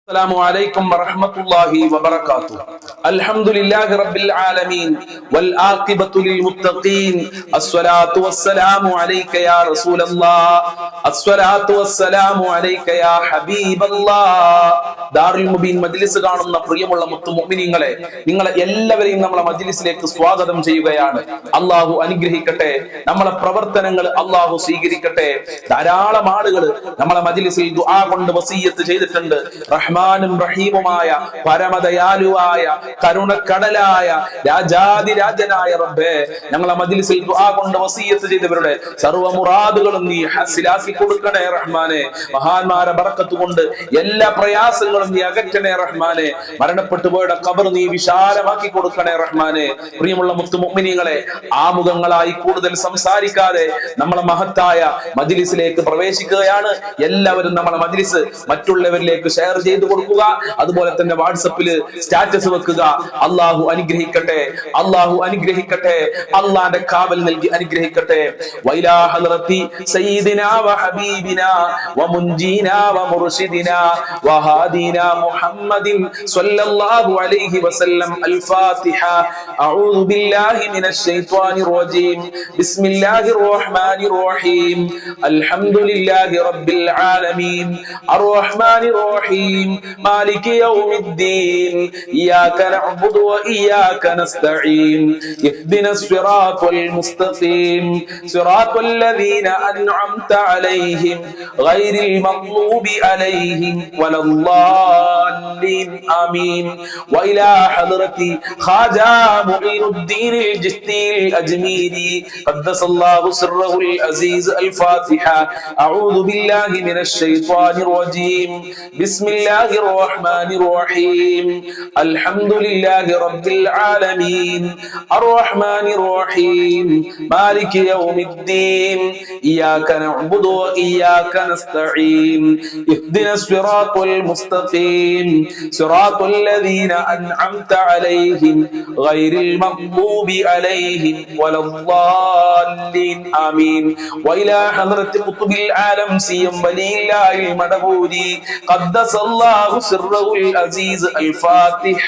السلام عليكم ورحمة الله وبركاته. الحمد لله رب العالمين والعاقبة للمتقين. الصلاة والسلام عليك يا رسول الله. الصلاة والسلام عليك يا حبيب الله. ദാറുൽ മുബീൻ മജ്ലിസ് കാണുന്ന പ്രിയമുള്ള മുഅ്മിനീങ്ങളെ, നിങ്ങളെ എല്ലാവരെയും നമ്മളെ മജ്ലിസിലേക്ക് സ്വാഗതം ചെയ്യുകയാണ്. അല്ലാഹു അനുഗ്രഹിക്കട്ടെ. നമ്മളെ പ്രവർത്തനങ്ങൾ അല്ലാഹു സ്വീകരിക്കട്ടെ. ധാരാളം ആളുകൾ നമ്മളെ മജ്ലിസിൽ ദുആ കൊണ്ട് വസിയ്യത്ത് ചെയ്തിട്ടുണ്ട്. റഹ്മാനും റഹീമുമായ പരമദയാലുവായ കരുണക്കടലായ രാജാതിരാജനായ റബ്ബേ, ഞങ്ങളെ മജ്ലിസിൽ ദുആ കൊണ്ട് വസിയ്യത്ത് ചെയ്തവരുടെ സർവ്വ മുറാദുകളും നീ ഹസിലാക്കി കൊടുക്കണേ റഹ്മാനെ. മഹാന്മാരെ ബറക്കത്ത് കൊണ്ട് എല്ലാ പ്രയാസങ്ങളും നീ അകറ്റണേ റഹ്മാനെ. മരണപ്പെട്ടു പോയുടെ ഖബർ നീ വിശാലമാക്കി കൊടുക്കണേ റഹ്മാനെ. പ്രിയമുള്ള മുഅ്മിനീങ്ങളെ, ആമുഖങ്ങളായി കൂടുതൽ സംസാരിക്കാതെ നമ്മളെ മഹത്തായ മജ്ലിസിലേക്ക് പ്രവേശിക്കുകയാണ്. എല്ലാവരും നമ്മളെ മജ്ലിസ് മറ്റുള്ളവരിലേക്ക് ഷെയർ ചെയ്തു കൊടുക്കുക. അതുപോലെ തന്നെ വാട്സപ്പിൽ സ്റ്റാറ്റസ് വെക്കുക. അല്ലാഹു അനുഗ്രഹിക്കട്ടെ, അല്ലാഹു അനുഗ്രഹിക്കട്ടെ, അല്ലാഹുവിന്റെ കാവൽ നൽകി അനുഗ്രഹിക്കട്ടെ. വൈലാ ഹദ്റത്തി സയ്യിദിനാ വഹബീബിനാ വമുൻജീനാ വമുർശിദിനാ വഹാദീനാ മുഹമ്മദിൻ സ്വല്ലല്ലാഹു അലൈഹി വസല്ലം. അൽ-ഫാത്തിഹ. അഊദു ബില്ലാഹി മിനശ് ശൈത്വാനിർ റജീം. ബിസ്മില്ലാഹിർ റഹ്മാനിർ റഹീം. അൽഹംദുലില്ലാഹി റബ്ബിൽ ആലമീൻ. അർ-റഹ്മാനിർ റഹീം. മാലികി യൗമിദ്ദീൻ. ഇയ്യാക നഅ്ബുദു വഇയ്യാക നസ്തഈൻ. ഇഹ്ദിനസ് സിറാത്തൽ മുസ്തഖീം. സിറാത്തൽ ലദീന അൻഅംത അലൈഹിം ഗൈറിൽ മഗ്ദൂബി അലൈഹിം വലദ്ദാല്ലീൻ. ആമീൻ. വഇലാ ഹദ്റതി ഖാജാ മുഈനുദ്ദീൻ അൽ-ജിസ്തി അൽ-അജ്മീരി ഖദ്ദസല്ലാഹു സിർറഹുൽ അസീസ്. അൽ-ഫാത്തിഹ. അഊദു ബില്ലാഹി മിനശ് ശൈത്വാനിർ റജീം. ബിസ്മില്ലാഹിർ റഹ്മാനിർ റഹീം. അൽഹംദുലില്ലാഹി റബ്ബിൽ ആലമീൻ. അർ-റഹ്മാനിർ റഹീം. മാലികി യൗമിദ്ദീൻ. ഇയ്യാക നഅ്ബുദു വഇയ്യാക നസ്തഈൻ. ഇഹ്ദിനസ് സിറാത്തൽ മുസ്തഖീം. സിറാത്തൽ ലദീന അൻഅംത അലൈഹിം ഗൈറിൽ മഗ്ദൂബി അലൈഹിം വലദ്ദാല്ലീൻ. ആമീൻ. വഇലാ ഹദ്റത്തി ഖുത്ബിൽ ആലം സിയം വലില്ലാഹിൽ മദബൂരി ഖദ്ദസല്ലാഹു സിർറഹുൽ അസീസ്. അൽ-ഫാത്തിഹ.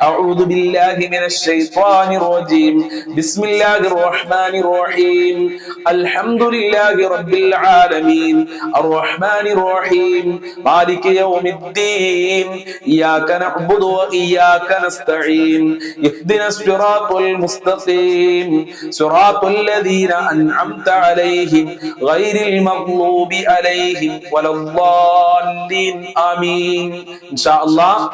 അഊദു ബില്ലാഹി മിനശ് ശൈത്വാനിർ റജീം. ബിസ്മില്ലാഹിർ റഹ്മാനിർ റഹീം. അൽഹംദുലില്ലാഹി റബ്ബിൽ ആലമീൻ. അർ-റഹ്മാനിർ റഹീം. മാലികി യൗമിദ്ദീൻ. ഇയ്യാക നഅ്ബുദു വഇയ്യാക നസ്തഈൻ. ഇഹ്ദിനസ് സിറാത്തൽ മുസ്തഖീം. സിറാത്തൽ ലദീന അൻഅംത അലൈഹിം ഗൈറിൽ മഗ്ദൂബി അലൈഹിം വലദ്ദാല്ലീൻ. ആമീൻ. ഇൻഷാ അല്ലാഹ്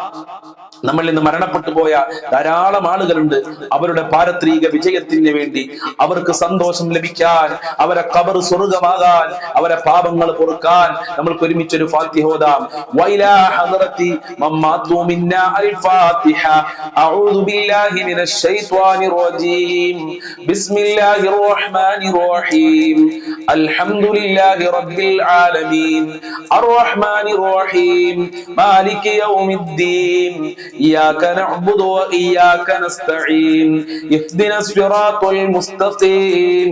നമ്മൾ ഇന്ന് മരണപ്പെട്ടു പോയ ധാരാളം ആളുകളുണ്ട്. അവരുടെ പാരത്രിക വിജയത്തിന് വേണ്ടി, അവർക്ക് സന്തോഷം ലഭിക്കാൻ, അവരെ ഖബർ സ്വർഗ്ഗമാകാൻ, അവരെ പാപങ്ങൾ പൊറുക്കാൻ നമ്മൾക്ക് ഒരുമിച്ചൊരു ഫാത്തിഹ ഓതാം. വൈലാ ഹദ്റതി മമ്മാതു മിന്നാ. അൽ-ഫാത്തിഹ. അഊദു ബില്ലാഹി മിനശ് ശൈത്വാനിർ റജീം. ബിസ്മില്ലാഹിർ റഹ്മാനിർ റഹീം. അൽഹംദുലില്ലാഹി റബ്ബിൽ ആലമീൻ. അർ-റഹ്മാനിർ റഹീം. മാലികി യൗമിദ്ദീൻ. إياك نعبد وإياك نستعين. اهدنا الصراط المستقيم.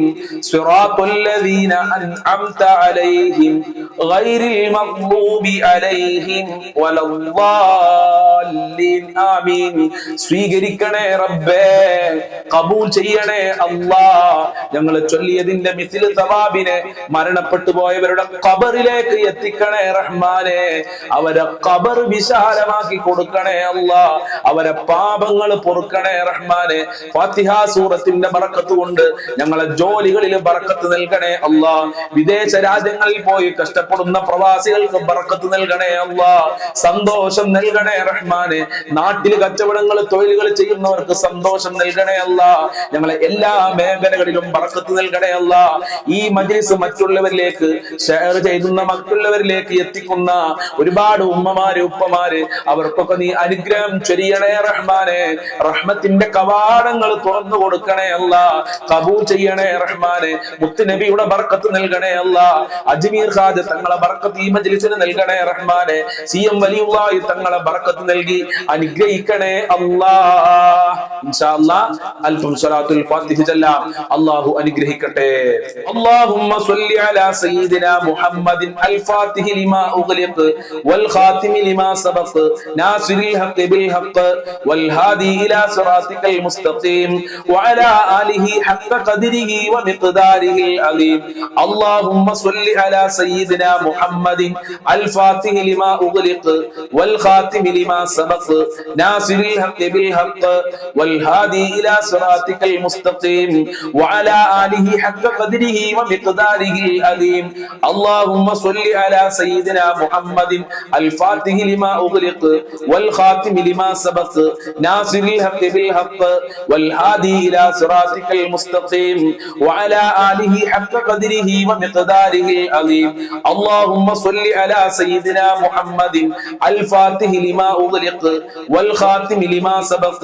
صراط الذين أنعمت عليهم غير المغضوب عليهم ولا الضالين. آمين. സ്വീകരിക്കണേ റബ്ബേ, കബൂൽ ചെയ്യണേ അല്ലാഹ്. ഞങ്ങൾ ചൊല്ലിയതിന്റെ മിഥിൽ സവാബിനെ മരണപ്പെട്ടു പോയവരുടെ ഖബറിലേക്ക് എത്തിക്കണേ റഹ്മാനെ. അവരെ ഖബർ വിശാലമാക്കി കൊടുക്കണേ അല്ലാഹ്. അവരെ പാപങ്ങൾ പൊറുക്കണേ റഹ്മാനെ. ഫാത്തിഹ സൂറത്തിന്റെ ബറക്കത്ത് കൊണ്ട് ഞങ്ങളെ ജോലികളിൽ ബറക്കത്ത് നൽകണേ അല്ലാഹ്. വിദേശ രാജ്യങ്ങളിൽ പോയി കഷ്ടപ്പെടുന്ന പ്രവാസികൾക്ക് ബറക്കത്ത് നൽകണേ അല്ലാഹ്. സന്തോഷം നൽകണേ റഹ്മാനെ. നാട്ടിൽ കച്ചവടങ്ങൾ തൊഴിലുകൾ ചെയ്യുന്നവർക്ക് സന്തോഷം നൽകണേ അല്ലാഹ്. ഞങ്ങളെ എല്ലാ മേഖലകളിലും ബറക്കത്ത് നൽകണേ അല്ലാഹ്. ഈ മജ്ലിസ് മറ്റുള്ളവരിലേക്ക് ഷെയർ ചെയ്യുന്ന, മറ്റുള്ളവരിലേക്ക് എത്തിക്കുന്ന ഒരുപാട് ഉമ്മമാര് ഉപ്പമാര്, അവർക്കൊക്കെ നീ അനുഗ്രഹിക്കണേ അനുഗ്രഹം ചൊരിയണേ റഹ്മാനെ. റഹ്മത്തിന്റെ കവാടങ്ങൾ തുറന്നു കൊടുക്കണേ അല്ലാ. ഖബൂൽ ചെയ്യണേ റഹ്മാനെ. മുത്തുനബിയുടെ ബർക്കത്ത് നൽകണേ അല്ലാ. അജ്മീർ ഖാജ തങ്ങളെ ബർക്കത്ത് ഈ മജ്ലിസിന് നൽകണേ റഹ്മാനെ. CM വലിയുള്ളാഹി തങ്ങളെ ബർക്കത്ത് നൽകി അനുഗ്രഹിക്കണേ അല്ലാ. ഇൻഷാ അല്ലാഹ് അൽഫം സ്വലാത്തുൽ ഫാത്തിഹ ചൊല്ലാം. അല്ലാഹു അനുഗ്രഹിക്കട്ടെ. അല്ലാഹുമ്മ സ്വല്ലി അലാ സയ്യിദിനാ മുഹമ്മദിൻ അൽ ഫാത്തിഹി ലിമാ ഉഗ്ലിഖ് വൽ ഖാതിമി ലിമാ സബഖ് നാസിറിൽ ഹഖ് ബിൽ ഹഖ് വൽ ഹാദി ഇലാ സിറാത്തിക്കൽ മുസ്തഖീം വഅലാ ആലിഹി ഹഖ് ഖദ്രിഹി വമിഖ്ദാരിഹി അലീം. അല്ലാഹുമ്മ സ്വല്ലി അലാ സയ്യിദിനാ മുഹമ്മദിൻ അൽ ഫാത്തിഹി ലിമാ ഉഗ്ലിഖ് വൽ ഖാതിമി ലിമാ സബഖ് നാസിറിൽ ഹഖ് ബിൽ ഹഖ് വൽ ഹാദി ഇലാ സിറാത്തിക്കൽ മുസ്തഖീം വഅലാ ആലിഹി ഹഖ് ഖദ്രിഹി വമിഖ്ദാരിഹി അലീം. اللهم صل على سيدنا محمد الفاتح لما أغلق والخاتم لما سبق ناصر الحق بالحق والهادي إلى صراطك المستقيم وعلى آله حق قدره ومقداره العظيم. اللهم صل على سيدنا محمد الفاتح لما أغلق والخاتم لما سبق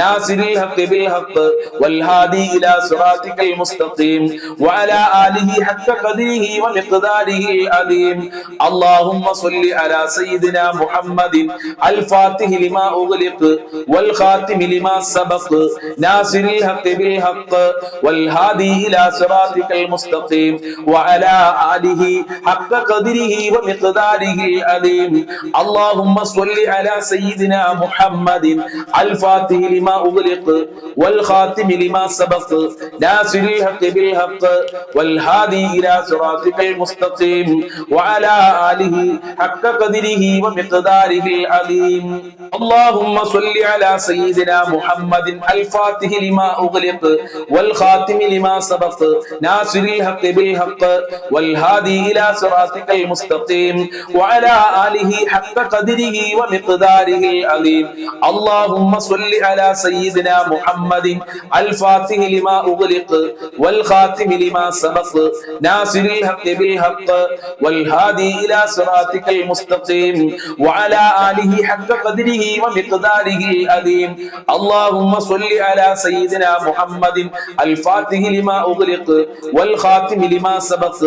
ناصر الحق بالحق والهادي إلى صراطك المستقيم وعلى آله حق قدره ومقداره العظيم. اللهم صل على سيدنا محمد الفاتح لما أغلق والخاتم لما سبق ناصر الحق بالحق والهادي إلى صراطك المستقيم وعلى آله حق قدره ومقداره العظيم. اللهم صل على سيدنا محمد الفاتح لما أغلق والخاتم لما سبق ناصر الحق بالحق والهادي إلى صراطك المستقيم وعلى آله حق قدره ومقداره العظيم. اللهم صل على سيدنا محمد الفاتح لما أغلق والخاتم لما سبق ناصر الحق بالحق والهادي إلى صراطك المستقيم وعلى آله حق قدره ومقداره العظيم. اللهم صل على سيدنا محمد الفاتح لما أغلق والخاتم لما سبق ناصر الحق بالحق والهادي إلى صراطك المستقيم وعلى آله حق قدره ومقداره العظيم. اللهم صل على سيدنا محمد الفاتح لما أغلق والخاتم لما سبق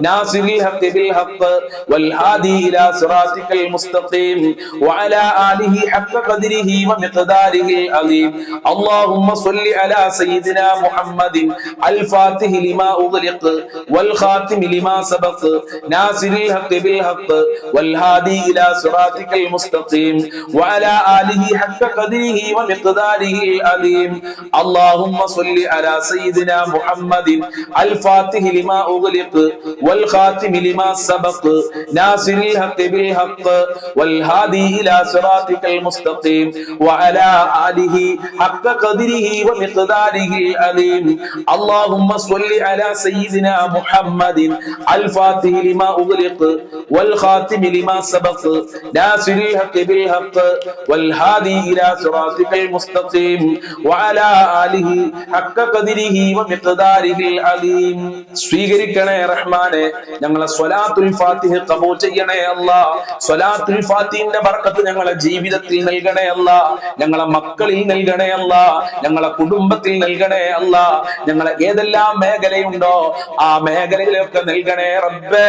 ناصر الحق بالحق والهادي إلى صراطك المستقيم وعلى آله حق قدره ومقداره العظيم. اللهم صل على سيدنا محمد الفاتح لما أغلق والخاتم لما سبق ناصر الحق بالحق والهادي إلى صراطك المستقيم وعلى آله حق قدره ومقداره العظيم. اللهم صل على سيدنا محمد الفاتح لما أغلق والخاتم لما سبق ناصر الحق بالحق والهادي إلى صراطك المستقيم وعلى آله حق قدره ومقداره العظيم. اللهم صل على سيدنا محمد الفاتح لما أغلق والخاتم لما سبق ناصر الحق بالحق والهادي إلى صراطك المستقيم وعلى آله حق قدره ومقداره العظيم. സ്വീകരിക്കണേ റഹ്മാനെ. ഞങ്ങളെ സ്വലാത്തുൽ ഫാത്തിഹ ഖബൂൽ ചെയ്യണേ അല്ലാഹ്. സ്വലാത്തുൽ ഫാത്തിഹിന്റെ ബർക്കത്ത് ഞങ്ങളെ ജീവിതത്തിൽ നൽകണേ അല്ലാഹ്. ഞങ്ങളെ മക്കളിൽ നൽകണേ അല്ലാഹ്. ഞങ്ങളെ കുടുംബത്തിൽ നൽകണേ അല്ലാഹ്. ഞങ്ങളെ ഏതെല്ലാം മേഖലയുണ്ടോ ആ മേഖലയിലൊക്കെ നൽകണേ റബ്ബേ.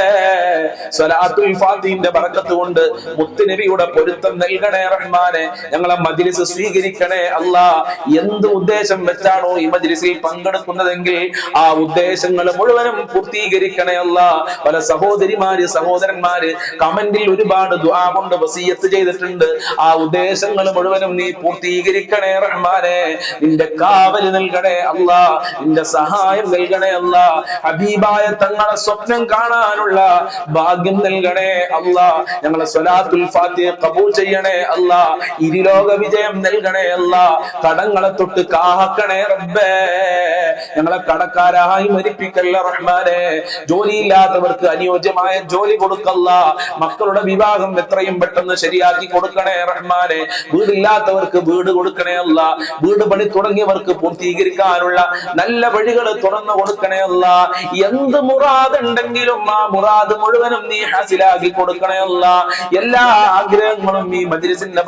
സ്വലാത്തുൽ ഫാത്തിഹിന്റെ ബർക്കത്ത് കൊണ്ട് മുത്തുനബിയുടെ പൊരുത്തം നൽകണേ റഹ്മാനെ. ഞങ്ങളെ മജ്ലിസ് സ്വീകരിക്കണേ അല്ലാഹ്. എന്ത് ഉദ്ദേശം വെച്ചാണോ ഈ മജ്ലിസിൽ പങ്കെടുക്കുന്നതെങ്കിൽ ആ ഉദ്ദേശങ്ങൾ മുഴുവനും പൂർത്തീകരിക്കണേ അല്ലാഹ്. പല സഹോദരിമാര് സഹോദരന്മാര് കമന്റിൽ ഒരുപാട് ദുആ കൊണ്ട് വസിയത്ത് ചെയ്തിട്ടുണ്ട്. ആ ഉദ്ദേശങ്ങൾ മുഴുവനും നീ പൂർത്തീകരിക്കണേ റഹ്മാനെ. നിന്റെ കാവൽ നൽകണേ അല്ലാഹ്. നിന്റെ സഹായം നൽകണേ അല്ലാഹ്. ഹബീബായ തങ്ങളെ സ്വപ്നം കാണാനുള്ള ഭാഗ്യം നൽകണേ അല്ലാഹ്. ഞങ്ങളെ സ്വലാത്തുൽ ഫാത്തിഹ ഖബൂൽ ചെയ്യണേ അല്ലാഹ്. ഇരുലോക വിജയം നൽകണേ അല്ലാഹ്. കടങ്ങളെ തൊട്ട് കാക്കണേ റബ്ബേ. ഞങ്ങളെ കടക്കാരായി മരിപ്പിക്കല്ല റഹ്മാനെ. ജോലിയില്ലാത്തവർക്ക് അനുയോജ്യമായ ജോലി കൊടുക്കല്ല. മക്കളുടെ വിവാഹം എത്രയും പെട്ടെന്ന് ശരിയാക്കി കൊടുക്കണേ റഹ്മാനെ. വീടില്ലാത്തവർക്ക് വീട് കൊടുക്കണേ അല്ല. വീട് പണി തുടങ്ങിയവർക്ക് പൂർത്തീകരിക്കാനുള്ള നല്ല വഴികൾ തുറന്നു കൊടുക്കണേ അല്ല. എന്ത് മുറാദ് ഉണ്ടെങ്കിലും ആ മുറാദ് മുഴുവനും നീ ഹാസിലാക്കി കൊടുക്കണേ അല്ല. എല്ലാ ആഗ്രഹങ്ങളും ഈ മജ്ലിസിന്റെ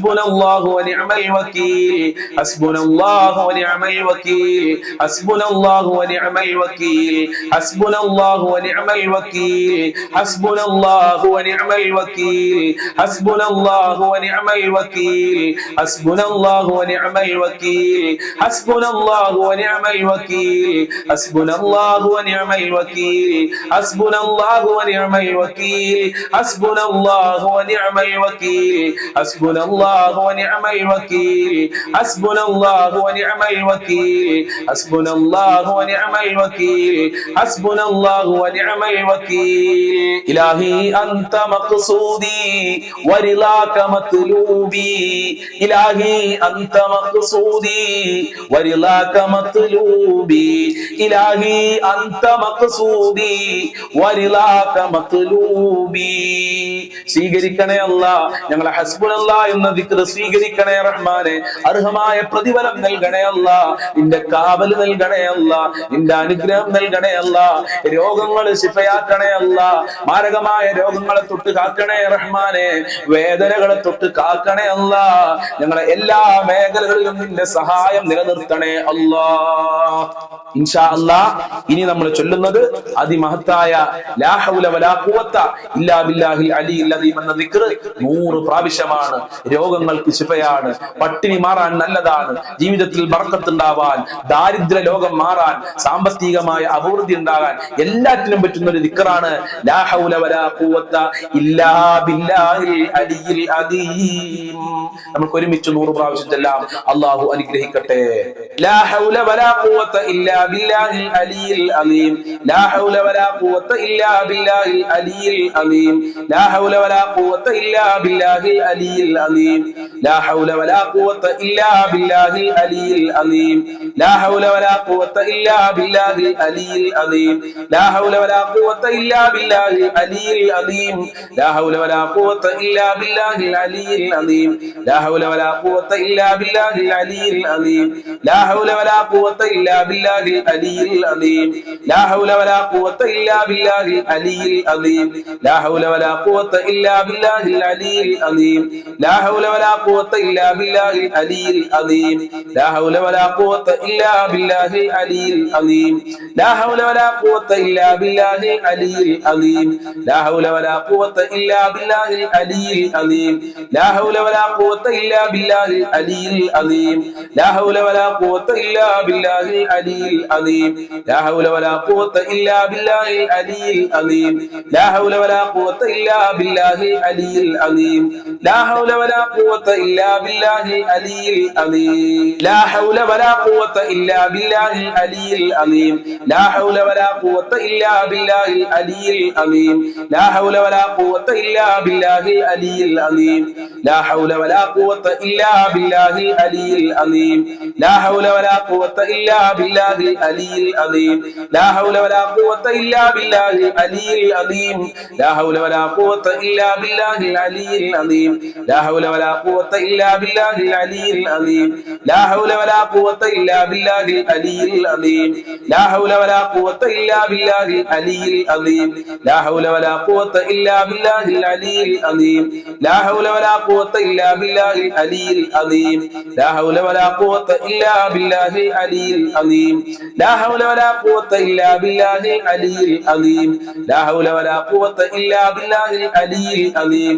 حسبنا الله ونعم الوكيل حسبنا الله ونعم الوكيل حسبنا الله ونعم الوكيل حسبنا الله ونعم الوكيل حسبنا الله ونعم الوكيل حسبنا الله ونعم الوكيل حسبنا الله ونعم الوكيل حسبنا الله ونعم الوكيل حسبنا الله ونعم الوكيل حسبنا الله ونعم الوكيل حسبنا الله ونعم الوكيل حسبنا الله ونعم الوكيل حسبنا الله ونعم الوكيل حسبنا الله ونعم الوكيل حسبنا الله ونعم الوكيل إلهي أنت مقصودي ورضاك مطلوبي إلهي أنت مقصودي ورضاك مطلوبي إلهي أنت مقصودي ورضاك مطلوبي സ്വീകരിക്കണേ അല്ലാഹ് ഞങ്ങളെ ഹസ്ബുനല്ലാഹ് എന്ന ദിക്ർ സ്വീകരിക്കണേ റഹ്മാനെ അർഹമായ പ്രതിഫലം നൽകണേ അല്ലാഹ് നിന്റെ കാവൽ നൽകണേ അല്ലാഹ് നിന്റെ അനുഗ്രഹം നൽകണേ അല്ലാഹ് രോഗങ്ങൾ ശിഫയാക്കണേ അല്ലാഹ് മാരകമായ രോഗങ്ങളെ തൊട്ട് കാക്കണേ റഹ്മാനെ വേദനകളെ തൊട്ട് കാക്കണേ അല്ലാഹ് ഞങ്ങളെ എല്ലാ മേഖലകളിലും നിന്റെ സഹായം നിലനിർത്തണേ അല്ലാഹ് ഇൻഷാ അല്ലാഹ് ഇനി നമ്മൾ ചൊല്ലുന്നത് അതിമഹത്തായ ലാ ഹൗല വലാ ഖുവത ഇല്ലാ ബില്ലാഹിൽ അലിയിൽ അദീം എന്ന ദിക്ർ 100 പ്രാവശ്യമാണ്. രോഗങ്ങൾക്ക് ശിഫയാണ്, പട്ടിണി മാറാൻ നല്ലതാണ്, ജീവിതത്തിൽ ബർക്കത്ത് ഉണ്ടാവാൻ, ദാരിദ്ര്യ ലോകം മാറാൻ, സാമ്പത്തികമായ അഭിവൃദ്ധി ഉണ്ടാകാൻ എല്ലാറ്റിനും പറ്റുന്ന ഒരു ദിക്റാണ് ലാ ഹൗല വലാ ഖുവത ഇല്ലാ ബില്ലാഹിൽ അലിയിൽ അദീം. നമുക്ക് ഒരുമിച്ച് 100 പ്രാവശ്യം ചൊല്ലാം. അല്ലാഹു അനുഗ്രഹിക്കട്ടെ. ലാ ഹൗല വലാ ഖുവത ഇല്ലാ ബില്ലാഹിൽ അലിയിൽ അദീം ലാ ഹൗല വലാ ഖുവത ഇല്ലാ ബില്ലാഹിൽ അലിയിൽ അദീം ലാ ഹൗല വലാ ഖുവത ഇല്ലാ ബില്ലാഹിൽ അലിയിൽ അദീം ലാ ഹൗല വലാ ഖുവത ഇല്ലാ ബില്ലാഹിൽ അലിയിൽ അദീം ലാ ഹൗല വലാ ഖുവത ഇല്ലാ ബില്ലാഹിൽ അലിയിൽ അദീം ലാ ഹൗല വലാ ഖുവത ഇല്ലാ ബില്ലാഹിൽ അലിയിൽ അദീം ലാ ഹൗല വലാ ഖുവത ഇല്ലാ ബില്ലാഹിൽ അലിയിൽ അദീം ലാ ഹൗല വലാ ഖുവത ഇല്ലാ ബില്ലാഹിൽ അലിയിൽ അദീം ലാ ഹൗല വലാ ഖുവത ഇല്ലാ ബില്ലാഹിൽ അലിയിൽ അദീം ലാ ഹൗല വലാ ഖുവത ഇല്ലാ ബില്ലാഹിൽ അലിയിൽ അദീം ലാ ഹൗല വലാ ഖുവത ഇല്ലാ ബില്ലാഹിൽ അലിയിൽ അദീം ലാ ഹൗല വലാ ഖുവത ഇല്ലാ ബില്ലാഹിൽ അലിയിൽ അദീം ലാ ഹൗല വലാ ഖുവത ഇല്ലാ ബില്ലാഹിൽ അലിയിൽ അദീം ലാ ഹൗല വലാ ഖുവത ഇല്ലാ ബില്ലാഹിൽ അലിയിൽ അദീം ലാ ഹൗല വലാ ഖുവത ഇല്ലാ ബില്ലാഹിൽ അലിയിൽ അദീം ലാ ഹൗല വലാ ഖുവത ഇല്ലാ ബില്ലാഹിൽ അലിയിൽ അദീം ലാ ഹൗല വലാ ഖുവത ഇല്ലാ ബില്ലാഹിൽ അലിയിൽ അദീം ലാ ഹൗല വലാ ഖുവത ഇല്ലാ ബില്ലാഹിൽ അലിയിൽ അദീം ലാ ഹൗല വലാ ഖുവത ഇല്ലാ ബില്ലാഹിൽ അലിയിൽ അദീം ലാ ഹൗല വലാ ഖുവത ഇല്ലാ ബില്ലാഹിൽ അലിയിൽ അദീം ലാ ഹൗല വലാ ഖുവത ഇല്ലാ ബില്ലാഹിൽ അലിയിൽ അദീം ലാ ഹൗല വലാ ഖുവത ഇല്ലാ ബില്ലാഹിൽ അലിയിൽ അദീം ലാ ഹൗല വലാ ഖുവത ഇല്ലാ ബില്ലാഹിൽ അലിയിൽ അദീം ലാ ഹൗല വലാ ഖുവത ഇല്ലാ ബില്ലാഹിൽ അലിയിൽ അദീം ലാ ഹൗല വലാ ഖുവത ഇല്ലാ ബില്ലാഹിൽ അലിയിൽ അദീം ലാ ഹൗല വലാ ഖുവത ഇല്ലാ ബില്ലാഹിൽ അലിയിൽ അദീം ലാ ഹൗല വലാ ഖുവത ഇല്ലാ ബില്ലാഹിൽ അലിയിൽ അദീം ലാ ഹൗല വലാ ഖുവത ഇല്ലാ ബില്ലാഹിൽ അലിയിൽ അദീം ലാ ഹൗല വലാ ഖുവത ഇല്ലാ ബില്ലാഹിൽ അലിയിൽ അദീം ലാ ഹൗല വലാ ഖുവത ഇല്ലാ ബില്ലാഹിൽ അലിയിൽ അദീം ലാ ഹൗല വലാ ഖുവത ഇല്ലാ ബില്ലാഹിൽ അലിയിൽ അദീം ലാ ഹൗല വലാ ഖുവത ഇല്ലാ ബില്ലാഹിൽ അലിയിൽ അദീം ലാ ഹൗല വലാ ഖുവത ഇല്ലാ ബില്ലാഹിൽ അലിയിൽ അദീം ലാ ഹൗല വലാ ഖുവത ഇല്ലാ ബില്ലാഹിൽ അലിയിൽ അദീം ലാ ഹൗല വലാ ഖുവത ഇല്ലാ ബില്ലാഹിൽ അലിയിൽ അദീം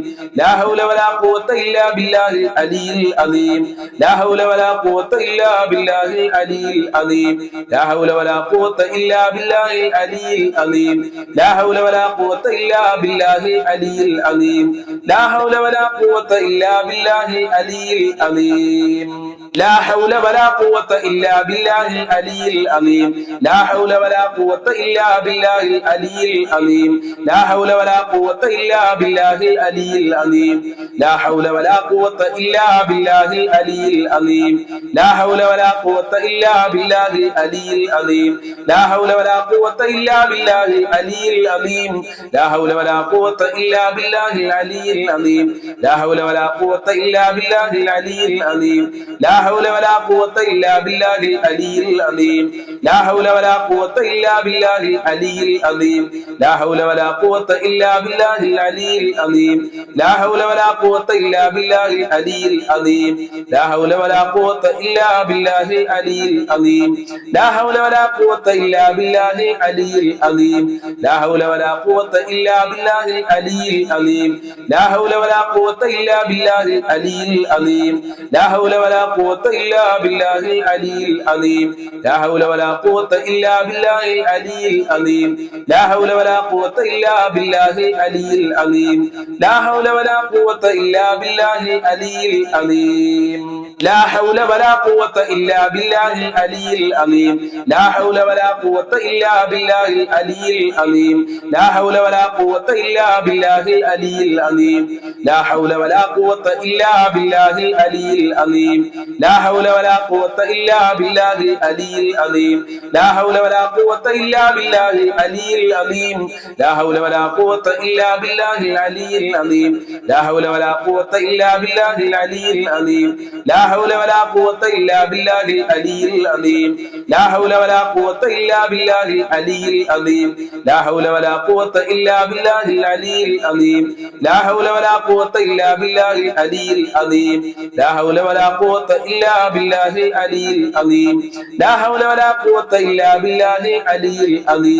ലാ ഹൗല വലാ ഖുവത ഇല്ലാ ബില്ലാഹിൽ അലിയിൽ അദീം ലാ ഹൗല വലാ ഖുവത ഇല്ലാ ബില്ലാഹിൽ അലിയിൽ അദീം ലാ ഹൗല വലാ ഖുവത ഇല്ലാ ബില്ലാഹിൽ അലിയിൽ അദീം ലാ ഹൗല വലാ ഖുവത ഇല്ലാ ബില്ലാഹിൽ അലിയിൽ അദീം ലാ ഹൗല വലാ ഖുവത ഇല്ലാ ബില്ലാഹിൽ അലിയിൽ അദീം لا حول ولا قوة إلا بالله العلي العظيم لا حول ولا قوة إلا بالله العلي العظيم لا حول ولا قوة إلا بالله العلي العظيم لا حول ولا قوة إلا بالله العلي العظيم لا حول ولا قوة إلا بالله العلي العظيم لا حول ولا قوة إلا بالله العلي العظيم لا حول ولا قوة إلا بالله العلي العظيم لا حول ولا قوة إلا بالله العلي العظيم لا ഹൗല വലാ ഖുവത ഇല്ലാ ബില്ലാഹിൽ അലിയിൽ അലീം ലാ ഹൗല വലാ ഖുവത ഇല്ലാ ബില്ലാഹിൽ അലിയിൽ അലീം ലാ ഹൗല വലാ ഖുവത ഇല്ലാ ബില്ലാഹിൽ അലിയിൽ അലീം ലാ ഹൗല വലാ ഖുവത ഇല്ലാ ബില്ലാഹിൽ അലിയിൽ അലീം ലാ ഹൗല വലാ ഖുവത ഇല്ലാ ബില്ലാഹിൽ അലിയിൽ അലീം ലാ ഹൗല വലാ ഖുവത ഇല്ലാ ബില്ലാഹിൽ അലിയിൽ അലീം ലാ ഹൗല വലാ ഖുവത ഇല്ലാ ബില്ലാഹിൽ അലിയിൽ അലീം ലാ ഹൗല വലാ ഖുവത ഇല്ലാ ബില്ലാഹിൽ അലിയിൽ അലീം ലാ ഹൗല വലാ ഖുവത ഇല്ലാ ബില്ലാഹിൽ അലിയിൽ അലീം ലാ ഹൗല വലാ ഖുവത ഇല്ലാ ബില്ലാഹിൽ അലിയിൽ അലീം ലാ ഹൗല വലാ ഖുവത ഇല്ലാ ബില്ലാഹിൽ അലിയിൽ അലീം ലാ ഹൗല വലാ ഖുവത ഇല്ലാ ബില്ലാഹിൽ അലിയിൽ അലീം ലാ ഹൗല വലാ ഖുവത ഇല്ലാ ബില്ലാഹിൽ അലിയിൽ അലീം ലാ ഹൗല വലാ ഖുവത ഇല്ലാ ബില്ലാഹിൽ അലിയിൽ അലീം ലാ ഹൗല വലാ ഖുവത ഇല്ലാ ബില്ലാഹിൽ അലിയിൽ അലീം ലാ ഹൗല വലാ ഖുവത ഇല്ലാ ബില്ലാഹിൽ അലിയിൽ അലീം ലാ ഹൗല വലാ ഖുവത ഇല്ലാ ബില്ലാഹിൽ അലിയിൽ അലീം ലാ ഹൗല വലാ ഖുവത ഇല്ലാ ബില്ലാഹിൽ അലിയിൽ അലീം ലാ ഹൗല വലാ ഖുവത ഇല്ലാ ബില്ലാഹിൽ അലിയിൽ അലീം ലാ ഹൗല വലാ ഖുവത ഇല്ലാ ബില്ലാഹിൽ അലിയിൽ അലീം ലാ ഹൗല വലാ ഖുവത ഇല്ലാ ബില്ലാഹിൽ അലിയിൽ അലീം ലാ ഹൗല വലാ ഖുവത ഇല്ലാ ബില്ലാഹിൽ അലിയിൽ അലീം ലാ ഹൗല വലാ ഖുവത ഇല്ലാ ബില്ലാഹിൽ അലിയിൽ അലീം ലാ ഹൗല വലാ ഖുവത ഇല്ലാ ബില്ലാഹിൽ അലിയിൽ അലീം ലാ ഹൗല വലാ ഖുവത ഇല്ലാ ബില്ലാഹിൽ അലിയിൽ അലീം ലാ ഹൗല വലാ ഖുവത ഇല്ലാ ബില്ലാഹിൽ അലിയിൽ അലീം ലാ ഹൗല വലാ ഖുവത ഇല്ലാ ബില്ലാഹിൽ അലിയിൽ അലീം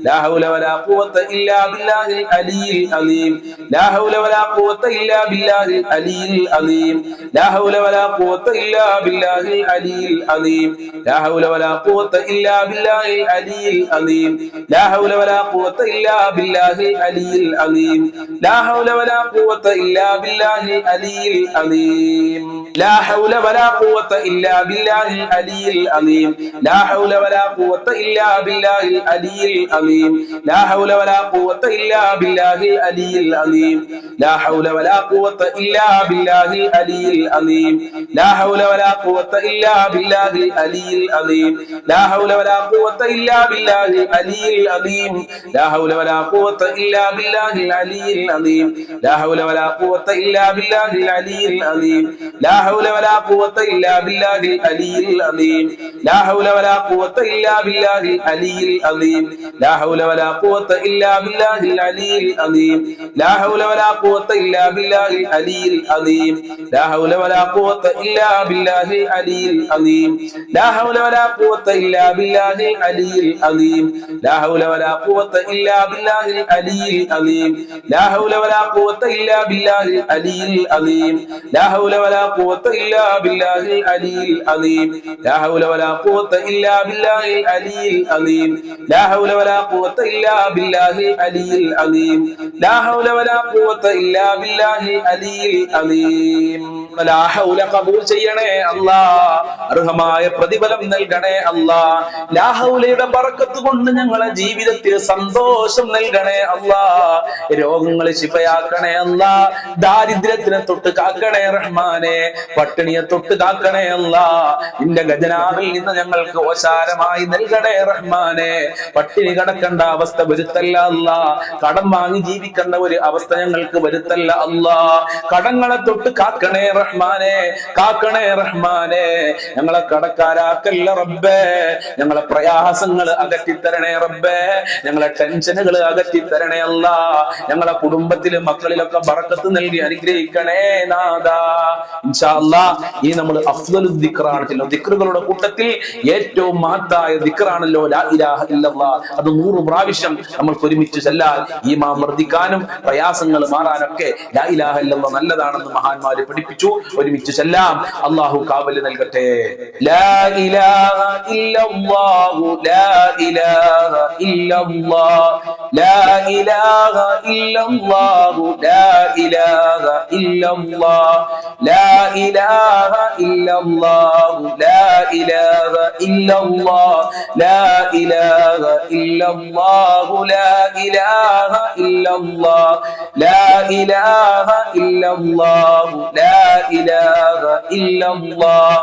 ലാ ഹൗല വലാ ഖുവത ഇല്ലാ ബില്ലാഹിൽ അലിയിൽ അലീം ലാ ഹൗല വലാ ഖുവത ഇല്ലാ ബില്ലാഹിൽ അലിയിൽ അലീം ലാ ഹൗല വലാ ഖുവത ഇല്ലാ ബില്ലാഹിൽ അലിയിൽ അലീം ലാ ഹൗല വലാ ഖുവത ഇല്ലാ ബില്ലാഹിൽ അലിയിൽ അലീം ലാ ഹൗല വലാ ഖുവത ഇല്ലാ ബില്ലാഹിൽ അലിയിൽ അലീം ലാ ഹൗല വലാ ഖുവത ഇല്ലാ ബില്ലാഹിൽ അലിയിൽ അലീം ലാ ഹൗല വലാ ഖുവത ഇല്ലാ ബില്ലാഹിൽ അലിയിൽ അലീം ലാ ഹൗല വലാ ഖുവത ഇല്ലാ ബില്ലാഹിൽ അലിയിൽ അലീം ലാ ഹൗല വലാ ഖുവത ഇല്ലാ ബില്ലാഹിൽ അലിയിൽ അലീം ലാ ഹൗല വലാ ഖുവത ഇല്ലാ ബില്ലാഹിൽ അലിയിൽ അലീം ലാ ഹൗല വലാ ഖുവത ഇല്ലാ ബില്ലാഹിൽ അലിയിൽ അലീം ലാ ഹൗല വലാ ഖുവത ഇല്ലാ ബില്ലാഹിൽ അലിയിൽ അലീം ലാ ഹൗല വലാ ഖുവത ഇല്ലാ ബില്ലാഹിൽ അലിയിൽ അലീം ലാ ഹൗല വലാ ഖുവത ഇല്ലാ ബില്ലാഹിൽ അലിയിൽ അലീം ലാ ഹൗല വലാ ഖുവത ഇല്ലാ ബില്ലാഹിൽ അലിയിൽ അലീം ലാ ഹൗല വലാ ഖുവത ഇല്ലാ ബില്ലാഹിൽ അലിയിൽ അലീം ലാ ഹൗല വലാ ഖുവത ഇല്ലാ ബില്ലാഹിൽ അലിയിൽ അലീം ലാ ഹൗല വലാ ഖുവത ഇല്ലാ ബില്ലാഹിൽ അലിയിൽ അലീം ലാ ഹൗല വലാ ഖുവത ഇല്ലാ ബില്ലാഹിൽ അലിയിൽ അലീം ലാ ഹൗല വലാ ഖുവത ഇല്ലാ ബില്ലാഹിൽ അലിയിൽ അലീം ലാ ഹൗല വലാ ഖുവത ഇല്ലാ ബില്ലാഹിൽ അലിയിൽ അലീം ലാ ഹൗല വലാ ഖുവത ഇല്ലാ ബില്ലാഹിൽ അലിയിൽ അലീം ലാ ഹൗല വലാ ഖുവത ഇല്ലാ ബില്ലാഹിൽ അലിയിൽ അലീം ലാ ഹൗല വലാ ഖുവത ഇല്ലാ ബില്ലാഹിൽ അലിയിൽ അലീം ലാ ഹൗല വലാ ഖുവത ഇല്ലാ ബില്ലാഹിൽ അലിയിൽ അലീം ലാ ഹൗല ഖബൂൽ ചെയ്യണേ അല്ലാഹ് അർഹമായ പ്രതിഫലം നൽകണേ അല്ലാഹ് ലാ ഹൗലയുടെ ബർക്കത്ത് കൊണ്ട് ഞങ്ങളെ ജീവിതത്തിൽ സന്തോഷം നൽകണേ അല്ലാഹ് രോഗങ്ങളെ ശിഫയാക്കണേ അല്ലാഹ് ദാരിദ്ര്യത്തിനെ തൊട്ട് കാക്കണേ റഹ്മാനെ പട്ടിണിയെ തൊട്ട് കാക്കണേ അല്ലാഹ് നിന്റെ ഖജനാവിൽ നിന്ന് ഞങ്ങൾക്ക് ഓശാരമായി നൽകണേ റഹ്മാനെ പട്ടിണി കടക്കേണ്ട അവസ്ഥ വരുത്തല്ല അല്ലാഹ് കടം വാങ്ങി ജീവിക്കേണ്ട ഒരു അവസ്ഥ ഞങ്ങൾക്ക് വരുത്തല്ല അല്ലാഹ് കടങ്ങളെ തൊട്ട് കാക്കണേ റഹ്മാനെ കാക്കണേ റഹ്മാനെ ഞങ്ങളെ കടക്കാരാക്കല്ല റബ്ബേ ഞങ്ങളെ പ്രയാസങ്ങൾ അകറ്റിത്തരണേ റബ്ബേ ഞങ്ങളെ ടെൻഷനുകൾ അകറ്റിത്തരണേ അല്ലാഹ് ഞങ്ങളെ കുടുംബത്തിലും മക്കളിലൊക്കെ ബറക്കത്ത് നൽകി അനുഗ്രഹിക്കണേ നാദാ ഇൻഷാ അല്ലാഹ് ഈ നമ്മൾ അഫ്ദലു ദിക്റാണ് ചെല്ലുന്നത് ദിക്റുകളുടെ കൂട്ടത്തിൽ ഏറ്റവും മഹത്തായ ദിക്റാണല്ലോ ലാ ഇലാഹ ഇല്ലല്ലാഹ് അത് 100 പ്രാവശ്യം നമ്മൾക്ക് ഒരുമിച്ച് ചെല്ലാൻ ഈമാൻ വർദ്ധിക്കാനും പ്രയാസങ്ങൾ മാറാനൊക്കെ ലാ ഇലാഹ ഇല്ലല്ലാഹ് നല്ലതാണെന്ന് മഹാന്മാര് പഠിപ്പിച്ചു ഒരുമിച്ച് ചെല്ലാം അല്ലാഹു കാവൽ നൽകട്ടെ ലാ ഇലാഹ ഇല്ലല്ലാഹു ലാ ഇലാഹ ഇല്ലല്ലാഹ് ലാ ഇലാഹ ഇല്ലല്ലാഹു ലാ ഇലാഹ ഇല്ലല്ലാഹ് ലാ ഇലാഹ ഇല്ലല്ലാഹു ലാ ഇലാഹ ഇല്ലല്ലാഹ് ലാ ഇലാഹ ഇല്ലല്ലാഹു ലാ ഇലാഹ ഇല്ലല്ലാഹ് ലാ ഇലാഹ ഇല്ലല്ലാഹു ലാ ഇലാഹ ഇല്ലല്ലാഹ്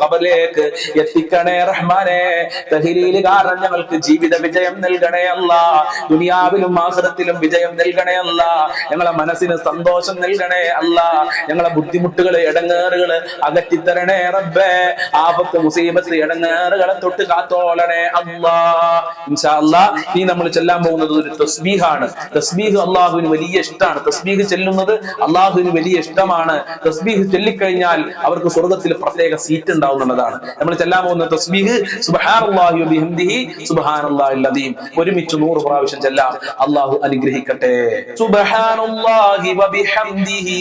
ഖബറിലേക്ക് എത്തിക്കണേ റഹ്മാനെ. തഹ്ലീൽ കാരണം ഞങ്ങൾക്ക് ജീവിത വിജയം നൽകണേ അല്ലാ. ദുനിയാവിലും ആഖിറത്തിലും വിജയം നൽകണേ അല്ലാ. ഞങ്ങളെ മനസ്സിന് സന്തോഷം നൽകണേ അല്ലാ. ഞങ്ങളെ ബുദ്ധിമുട്ടുകള് ഇടങ്ങേറുകള് അകറ്റിത്തരണേ റബ്ബേ. ആപത്ത് മുസീബത്ത് ഇടങ്ങേറുകളെ തൊട്ട് കാത്തോളണേ അല്ലാ. ഇൻഷാ അല്ലാഹ് ഇനി നമ്മൾ ചെല്ലാൻ പോകുന്നത് ഒരു തസ്ബീഹാണ്. തസ്ബീഹ് അള്ളാഹുവിന് വലിയ ഇഷ്ടമാണ്. തസ്ബീഹ് ചെല്ലുന്നത് അള്ളാഹുവിന് വലിയ ഇഷ്ടമാണ്. തസ്ബീഹ് ചൊല്ലിക്കഴിഞ്ഞാൽ അവർക്ക് സ്വർഗത്തിൽ പ്രത്യേക സീറ്റ് ഉണ്ടാവും എന്നുള്ളതാണ്. നമ്മൾ ചെല്ലാൻ പോകുന്ന തസ്ബീഹ് സുബ്ഹാനല്ലാഹി വബിഹംദിഹി സുബ്ഹാനല്ലാഹിൽ അദീം. ഒരുമിച്ച് 100 പ്രാവശ്യം ചെല്ലാം. അള്ളാഹു അനുഗ്രഹിക്കട്ടെ. സുബ്ഹാനല്ലാഹി വബിഹംദിഹി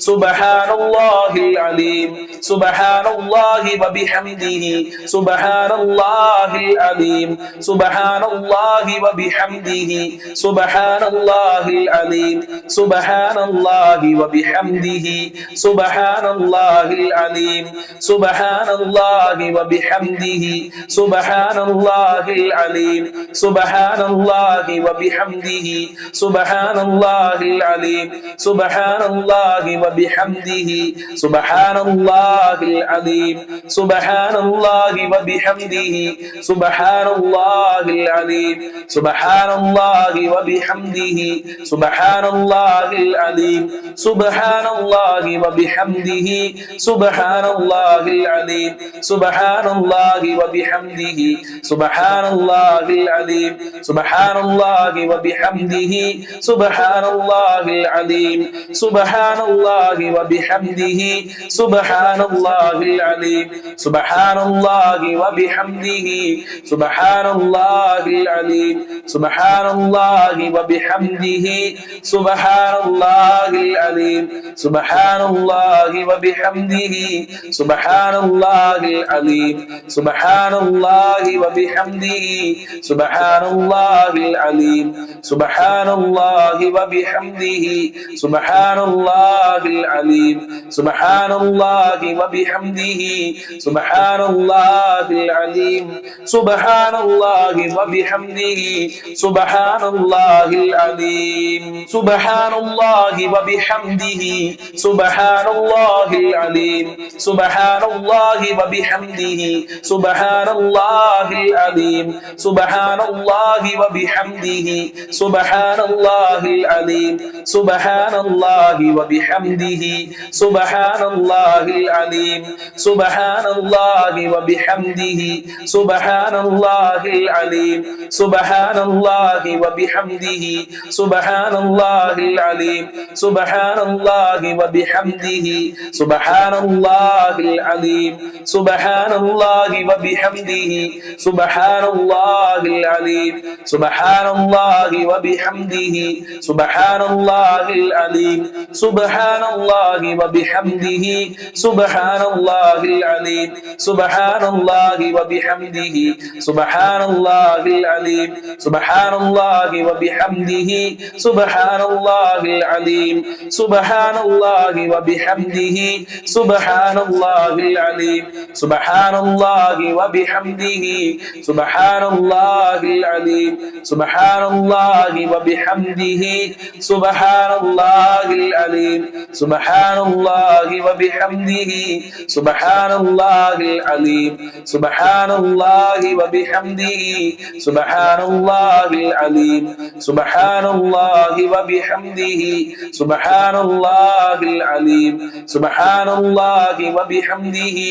സുബ്ഹാനല്ലാഹിൽ അലീം സുബ്ഹാനല്ലാഹി വബിഹംദിഹി സുബ്ഹാനല്ലാഹിൽ അലീം സുബ്ഹാനല്ലാഹി വബിഹംദിഹി സുബ്ഹാനല്ലാഹിൽ അലീം സുബ്ഹാനല്ലാഹി വബിഹംദിഹി സുബ്ഹാനല്ലാഹിൽ അലീം സുബ്ഹാനല്ലാഹി വബിഹംദിഹി സുബ്ഹാനല്ലാഹിൽ അലീം സുബ്ഹാനല്ലാഹി വബിഹംദിഹി സുബ്ഹാനല്ലാഹിൽ അലീം സുബ്ഹാനല്ലാഹി വബിഹംദിhi സുബ്ഹാനല്ലാഹിൽ അലീം സുബ്ഹാനല്ലാഹി വബിഹംദിhi സുബ്ഹാനല്ലാഹിൽ അലീം സുബ്ഹാനല്ലാഹി വബിഹംദിhi സുബ്ഹാനല്ലാഹിൽ അലീം സുബ്ഹാനല്ലാഹി വബിഹംദിhi സുബ്ഹാനല്ലാഹിൽ അലീം സുബ്ഹാനല്ലാഹി വബിഹംദിhi സുബ്ഹാനല്ലാഹിൽ അലീം സുബ്ഹാനല്ലാഹി വബിഹംദിhi സുബ്ഹാനല്ലാഹിൽ അലീം സുബ്ഹാനല്ലാഹി വബിഹംദിhi സുബ്ഹാനല്ലാഹിൽ അലീം സുബ്ഹാനല്ലാഹി വബിഹംദിhi സുബ്ഹാനല്ലാഹിൽ അലീം സുബ്ഹാനല്ലാഹി വബിഹംദിhi സുബ്ഹാനല്ലാഹിൽ അലീം സുബ്ഹാനല്ലാഹി വബിഹംദിhi സുബ്ഹാനല്ലാഹിൽ അലീം സുബ്ഹാനല്ലാഹി വബിഹംദിhi സുബ്ഹാനല്ലാഹിൽ അലീം സുബ്ഹാനല്ലാഹി വബിഹംദിhi സുബ്ഹാനല്ലാഹിൽ അലീം സുബ്ഹാനല്ലാഹി വബിഹംദിhi സുബ്ഹാനല്ലാഹിൽ അലീം സുബ്ഹാനല്ലാഹി വബിഹംദിhi സുബ്ഹാനല്ലാഹിൽ അലീം സുബ്ഹാനല്ലാഹി വബിഹംദിhi സുബ്ഹാനല്ലാഹിൽ അലീം സുബ്ഹാനല്ലാഹി വബിഹംദിhi സുബ്ഹാനല്ലാഹിൽ അലീം സുബ്ഹാനല്ലാഹി വബിഹംദിhi സുബ്ഹാനല്ലാഹിൽ അലീം സുബ്ഹാനല്ലാഹി വബിഹംദിhi സുബ്ഹാനല്ലാഹിൽ അലീം സുബ്ഹാനല്ലാഹി വബിഹംദിhi സുബ്ഹാനല്ലാഹിൽ അലീം സുബ്ഹാനല്ലാഹി വബിഹംദിhi സുബ്ഹാനല്ലാഹിൽ അലീം സുബ്ഹാനല്ലാഹി വബിഹംദിhi സുബ്ഹാനല്ലാഹിൽ അലീം സുബ്ഹാനല്ലാഹി വബിഹംദിhi സുബ്ഹാനല്ലാഹിൽ അലീം സുബ്ഹാനല്ലാഹി വബിഹംദിhi സുബ്ഹാനല്ലാഹിൽ അലീം സുബ്ഹാനല്ലാഹി വബിഹംദിhi സുബ്ഹാനല്ലാഹിൽ അലീം സുബ്ഹാനല്ലാഹി വബിഹംദിhi സുബ്ഹാനല്ലാഹിൽ അലീം സുബ്ഹാനല്ലാഹി വബിഹംദിhi സുബ്ഹാനല്ലാഹിൽ അലീം സുബ്ഹാനല്ലാഹി വബിഹംദിhi സുബ്ഹാനല്ലാഹിൽ അലീം സുബ്ഹാനല്ലാഹി വബിഹംദിhi സുബ്ഹാനല്ലാഹിൽ അലീം സുബ്ഹാനല്ലാഹി വബിഹംദിhi സുബ്ഹാനല്ലാഹിൽ അലീം സുബ്ഹാനല്ലാഹി വബിഹംദിhi സുബ്ഹാനല്ലാഹിൽ അലീം സുബ്ഹാനല്ലാഹി വബിഹംദിhi സുബ്ഹാനല്ലാഹിൽ അലീം സുബ്ഹാനല്ലാഹി വബിഹംദിhi സുബ്ഹാനല്ലാഹിൽ അലീം സുബ്ഹാനല്ലാഹി വബിഹംദിhi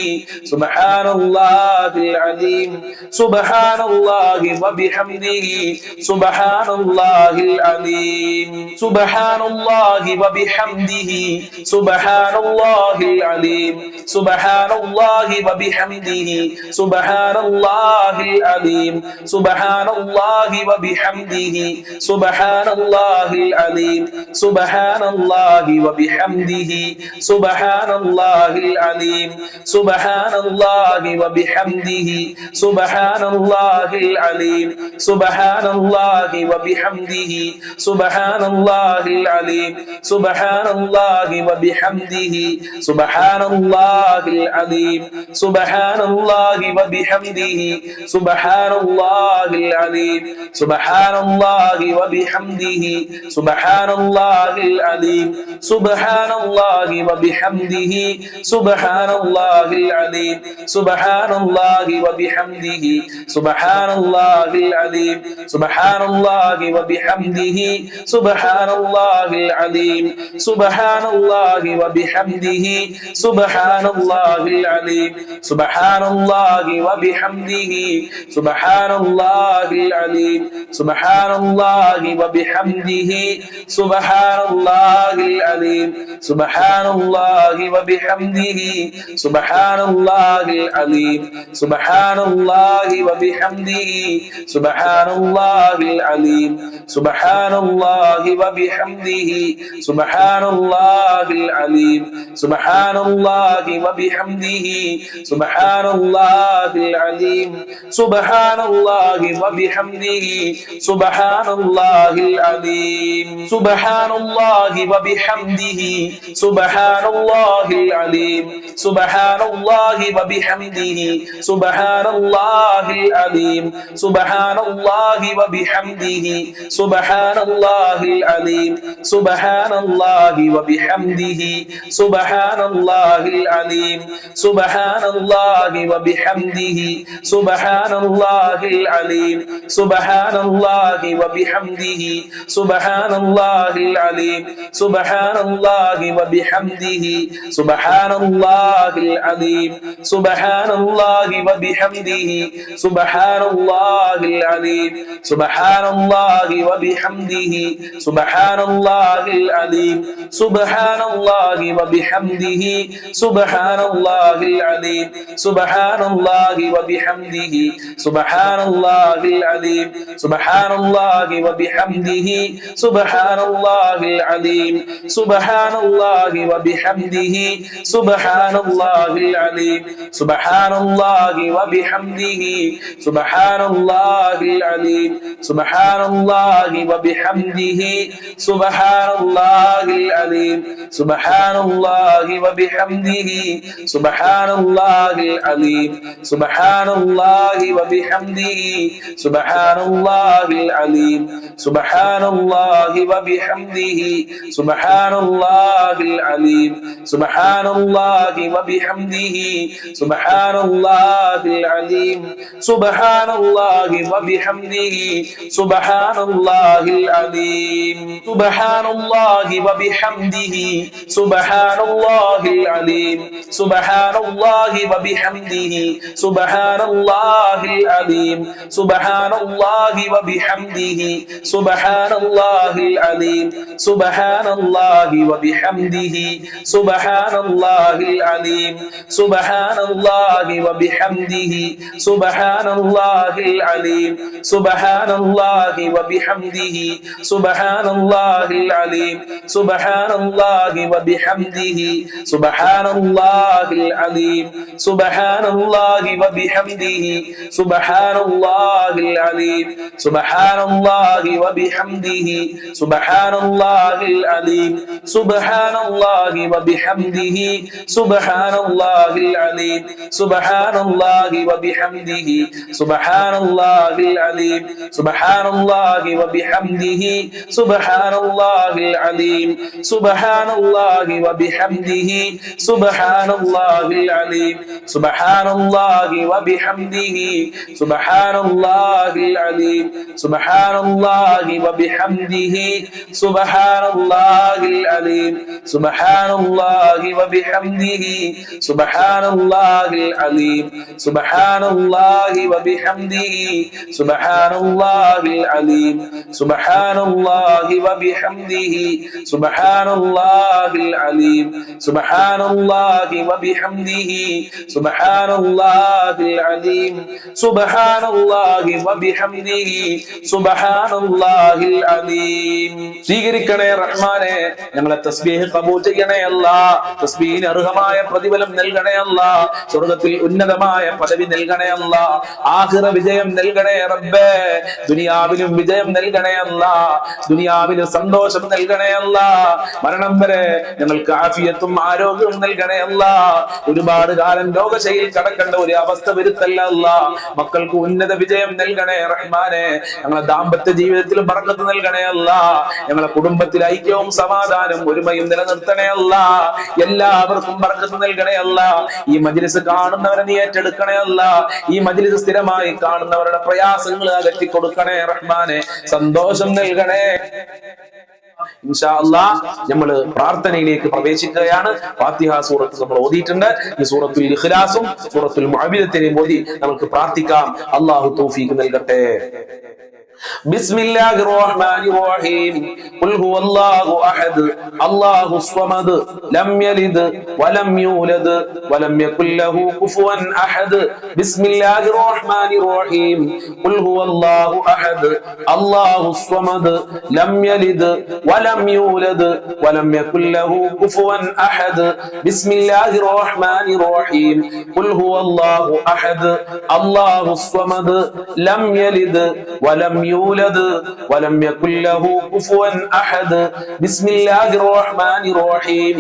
സുബ്ഹാനല്ലാഹിൽ അലീം സുബ്ഹാനല്ലാഹി വബിഹംദിhi സുബ്ഹാനല്ലാഹിൽ അലീം സുബ്ഹാനല്ലാഹി വബിഹംദിhi സുബ്ഹാനല്ലാഹിൽ അലീം സുബ്ഹാനല്ലാഹി വബിഹംദിhi സുബ്ഹാനല്ലാഹിൽ അലീം സുബ്ഹാനല്ലാഹി വബിഹംദിhi സുബ്ഹാനല്ലാഹിൽ അലീം സുബ്ഹാനല്ലാഹി വബിഹംദിhi സുബ്ഹാനല്ലാഹിൽ അലീം സുബ്ഹാനല്ലാഹി വബിഹംദിhi സുബ്ഹാനല്ലാഹിൽ അലീം സുബ്ഹാനല്ലാഹി വബിഹംദിhi സുബ്ഹാനല്ലാഹിൽ അലീം സുബ്ഹാനല്ലാഹി വബിഹംദിhi സുബ്ഹാനല്ലാഹി സുബ്ഹാനല്ലാഹിൽ അലീം സുബ്ഹാനല്ലാഹി വബിഹംദിഹി സുബ്ഹാനല്ലാഹിൽ അലീം സുബ്ഹാനല്ലാഹി വബിഹംദിഹി സുബ്ഹാനല്ലാഹിൽ അലീം സുബ്ഹാനല്ലാഹി വബിഹംദിഹി സുബ്ഹാനല്ലാഹിൽ അലീം സുബ്ഹാനല്ലാഹി വബിഹംദിഹി സുബ്ഹാനല്ലാഹിൽ അലീം സുബ്ഹാനല്ലാഹി വബിഹംദിഹി സുബ്ഹാനല്ലാഹിൽ അലീം സുബ്ഹാനല്ലാഹി വബിഹംദിഹി സുബ്ഹാനല്ലാഹിൽ അലീം സുബ്ഹാനല്ലാഹി വബിഹംദിഹി സുബ്ഹാനല്ലാഹിൽ അലീം സുബ്ഹാനല്ലാഹി വബിഹംദിഹി സുബ്ഹാനല്ലാഹിൽ അലീം സുബ്ഹാനല്ലാഹി വബിഹംദിഹി സുബ്ഹാനല്ലാഹിൽ അലീം സുബ്ഹാനല്ലാഹി വബിഹംദിഹി സുബ്ഹാനല്ലാഹിൽ അലീം സുബ്ഹാനല്ലാഹി വബിഹംദിhi സുബ്ഹാനല്ലാഹിൽ അലീം സുബ്ഹാനല്ലാഹി വബിഹംദിhi സുബ്ഹാനല്ലാഹിൽ അലീം സുബ്ഹാനല്ലാഹി വബിഹംദിhi സുബ്ഹാനല്ലാഹിൽ അലീം സുബ്ഹാനല്ലാഹി വബിഹംദിhi സുബ്ഹാനല്ലാഹിൽ അലീം സുബ്ഹാനല്ലാഹി വബിഹംദിhi സുബ്ഹാനല്ലാഹിൽ അലീം സുബ്ഹാനല്ലാഹി വബിഹംദിhi സുബ്ഹാനല്ലാഹിൽ അലീം സുബ്ഹാനല്ലാഹി വബിഹംദിhi സുബ്ഹാനല്ലാഹിൽ അലീം സുബ്ഹാനല്ലാഹി വബിഹംദിhi സുബ്ഹാനല്ലാഹിൽ അലീം സുബ്ഹാനല്ലാഹി വബിഹംദിhi സുബ്ഹാനല്ലാഹിൽ അലീം സുബ്ഹാനല്ലാഹി വബിഹംദിhi സുബ്ഹാനല്ലാഹിൽ അലീം സുബ്ഹാനല്ലാഹി വബിഹംദിhi സുബ്ഹാനല്ലാഹിൽ അലീം സുബ്ഹാനല്ലാഹി വബിഹംദിhi സുബ്ഹാനല്ലാഹിൽ അലീം സുബ്ഹാനല്ലാഹി വബിഹംദിhi സുബ്ഹാനല്ലാഹിൽ അലീം സുബ്ഹാനല്ലാഹി വബിഹംദിhi സുബ്ഹാനല്ലാഹിൽ അലീം സുബ്ഹാനല്ലാഹി വബിഹംദിhi സുബ്ഹാനല്ലാഹിൽ അലീം സുബ്ഹാനല്ലാഹി വബിഹംദിhi സുബ്ഹാനല്ലാഹിൽ അലീം സുബ്ഹാനല്ലാഹി വബിഹംദിhi സുബ്ഹാനല്ലാഹിൽ അലീം സുബ്ഹാനല്ലാഹി വബിഹംദിhi സുബ്ഹാനല്ലാഹിൽ അലീം സുബ്ഹാനല്ലാഹി വബിഹംദിhi സുബ്ഹാനല്ലാഹിൽ അലീം സുബ്ഹാനല്ലാഹി വബിഹംദിhi സുബ്ഹാനല്ലാഹിൽ അലീം സുബ്ഹാനല്ലാഹി വബിഹംദിhi സുബ്ഹാനല്ലാഹിൽ അലീം സുബ്ഹാനല്ലാഹി വബിഹംദിhi സുബ്ഹാനല്ലാഹിൽ അലീം സുബ്ഹാനല്ലാഹി വബിഹംദിhi സുബ്ഹാനല്ലാഹിൽ അലീം സുബ്ഹാനല്ലാഹി വബിഹംദിhi സുബ്ഹാനല്ലാഹിൽ അലീം സുബ്ഹാനല്ലാഹി വബിഹംദിhi സുബ്ഹാനല്ലാഹിൽ അലീം സുബ്ഹാനല്ലാഹി വബിഹംദിhi സുബ്ഹാനല്ലാഹിൽ അലീം സുബ്ഹാനല്ലാഹി വബിഹംദിhi സുബ്ഹാനല്ലാഹിൽ അലീം സുബ്ഹാനല്ലാഹി വബിഹംദിhi സുബ്ഹാനല്ലാഹിൽ അലീം സുബ്ഹാനല്ലാഹി വബിഹംദിhi സുബ്ഹാനല്ലാഹിൽ അലീം സുബ്ഹാനല്ലാഹി വബിഹംദിhi സുബ്ഹാനല്ലാഹിൽ അലീം സുബ്ഹാനല്ലാഹി വബിഹംദിhi സുബ്ഹാനല്ലാഹിൽ അലീം സുബ്ഹാനല്ലാഹി വബിഹംദിhi സുബ്ഹാനല്ലാഹിൽ അലീം സുബ്ഹാനല്ലാഹി വബിഹംദിhi സുബ്ഹാനല്ലാഹിൽ അലീം സുബ്ഹാനല്ലാഹി വബിഹംദിhi സുബ്ഹാനല്ലാഹിൽ അലീം സുബ്ഹാനല്ലാഹി വബിഹംദിhi സുബ്ഹാനല്ലാഹിൽ അലീം സുബ്ഹാനല്ലാഹി വബിഹംദിhi സുബ്ഹാനല്ലാഹിൽ അലീം സുബ്ഹാനല്ലാഹി വബിഹംദിhi സുബ്ഹാനല്ലാഹിൽ അലീം സുബ്ഹാനല്ലാഹി വബിഹംദിhi സുബ്ഹാനല്ലാഹിൽ അലീം സുബ്ഹാനല്ലാഹി വബിഹംദിhi സുബ്ഹാനല്ലാഹിൽ അലീം സുബ്ഹാനല്ലാഹി വബിഹംദിhi സുബ്ഹാനല്ലാഹിൽ അലീം സുബ്ഹാനല്ലാഹി വബിഹംദിhi സുബ്ഹാനല്ലാഹിൽ അലീം സുബ്ഹാനല്ലാഹി വബിഹംദിhi സുബ്ഹാനല്ലാഹിൽ അലീം സുബ്ഹാനല്ലാഹി വബിഹംദിhi സുബ്ഹാനല്ലാഹിൽ അലീം. സ്വീകരിക്കണേ റഹ്മാനെ, ഞങ്ങളെ തസ്ബീഹ് ഖബൂൽ ചെയ്യണേ അല്ലാഹ്. തസ്ബീഹിന് അർഹമായ പ്രതിഫലം നൽകണേ അല്ലാ. സ്വർഗത്തിൽ ഉന്നതമായ പദവി നൽകണേ അല്ലാ. ആഖിറ വിജയം നൽകണേ റബ്ബേ. ദുനിയാവിലും വിജയം നൽകണേ അല്ലാ. ദുനിയാവിലും സന്തോഷം നൽകണേ അല്ലാ. മരണം വരെ ഞങ്ങൾക്ക് ആഫിയത്തും ആരോഗ്യവും നൽകണേ അല്ലാ. ഒരുപാട് കാലം രോഗശൈലിയിൽ കടക്കേണ്ട ഒരു അവസ്ഥ വരുത്തല്ല അല്ലാ. മക്കൾക്ക് ഉന്നത വിജയം നൽകണേ റഹ്മാനെ. ഞങ്ങളെ ദാമ്പത്യ ജീവിതത്തിൽ ബർക്കത്ത് നൽകണേ അല്ലാ. ഞങ്ങളെ കുടുംബത്തിൽ ഐക്യവും സമാധാനവും ഒരുമയും നിലനിർത്തണേ അല്ലാ. എല്ലാവർക്കും ബർക്കത്ത് നൽകണേ അല്ലാ. ഈ മജ്ലിസ് കാണുന്നവരെ നീ ഏറ്റെടുക്കണേ അല്ലാ. ഈ മജ്ലിസ് സ്ഥിരമായി കാണുന്നവരുടെ പ്രയാസങ്ങൾ അകറ്റി കൊടുക്കണേ റഹ്മാനെ. സന്തോഷം നൽകണേ. ഇൻഷാ അല്ലാഹ് നമ്മള് പ്രാർത്ഥനയിലേക്ക് പ്രവേശിക്കുകയാണ്. ഫാത്തിഹ സൂറത്ത് നമ്മൾ ഓതിയിട്ടുണ്ട്. ഈ സൂറത്തുൽ ഇഖ്ലാസും സൂറത്തുൽ മുഅവ്വിദത്തിനെയും ഓതി നമുക്ക് പ്രാർത്ഥിക്കാം. അല്ലാഹു തൗഫീഖ് നൽകട്ടെ. بسم الله الرحمن الرحيم قل هو الله أحد الله الصمد لم يلد ولم يولد ولم يكن له كفوا أحد بسم الله الرحمن الرحيم قل هو الله أحد الله الصمد لم يلد ولم يولد ولم يكن له كفوا أحد بسم الله الرحمن الرحيم قل هو الله أحد الله الصمد لم يلد ولم يولد ولم يكن له كفوا أحد بسم الله الرحمن الرحيم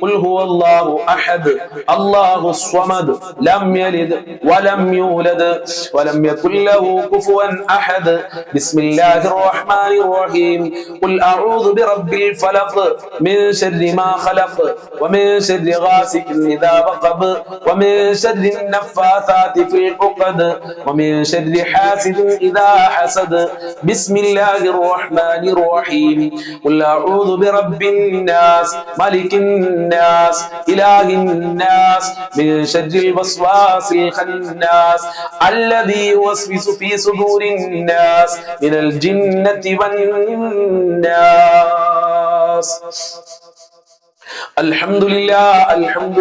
قل هو الله أحد الله الصمد لم يلد ولم يولد ولم يكن له كفوا أحد بسم الله الرحمن الرحيم قل أعوذ برب الفلق من شر ما خلق ومن شر غاسق إذا وقب ومن شر النفاثات في العقد ومن شر حاسد إذا حسد بسم الله الرحمن الرحيم قل أعوذ برب الناس ملك الناس إله الناس من شر الوسواس الخناس الذي يوسوس في صدور الناس من الجنة والناس الحمد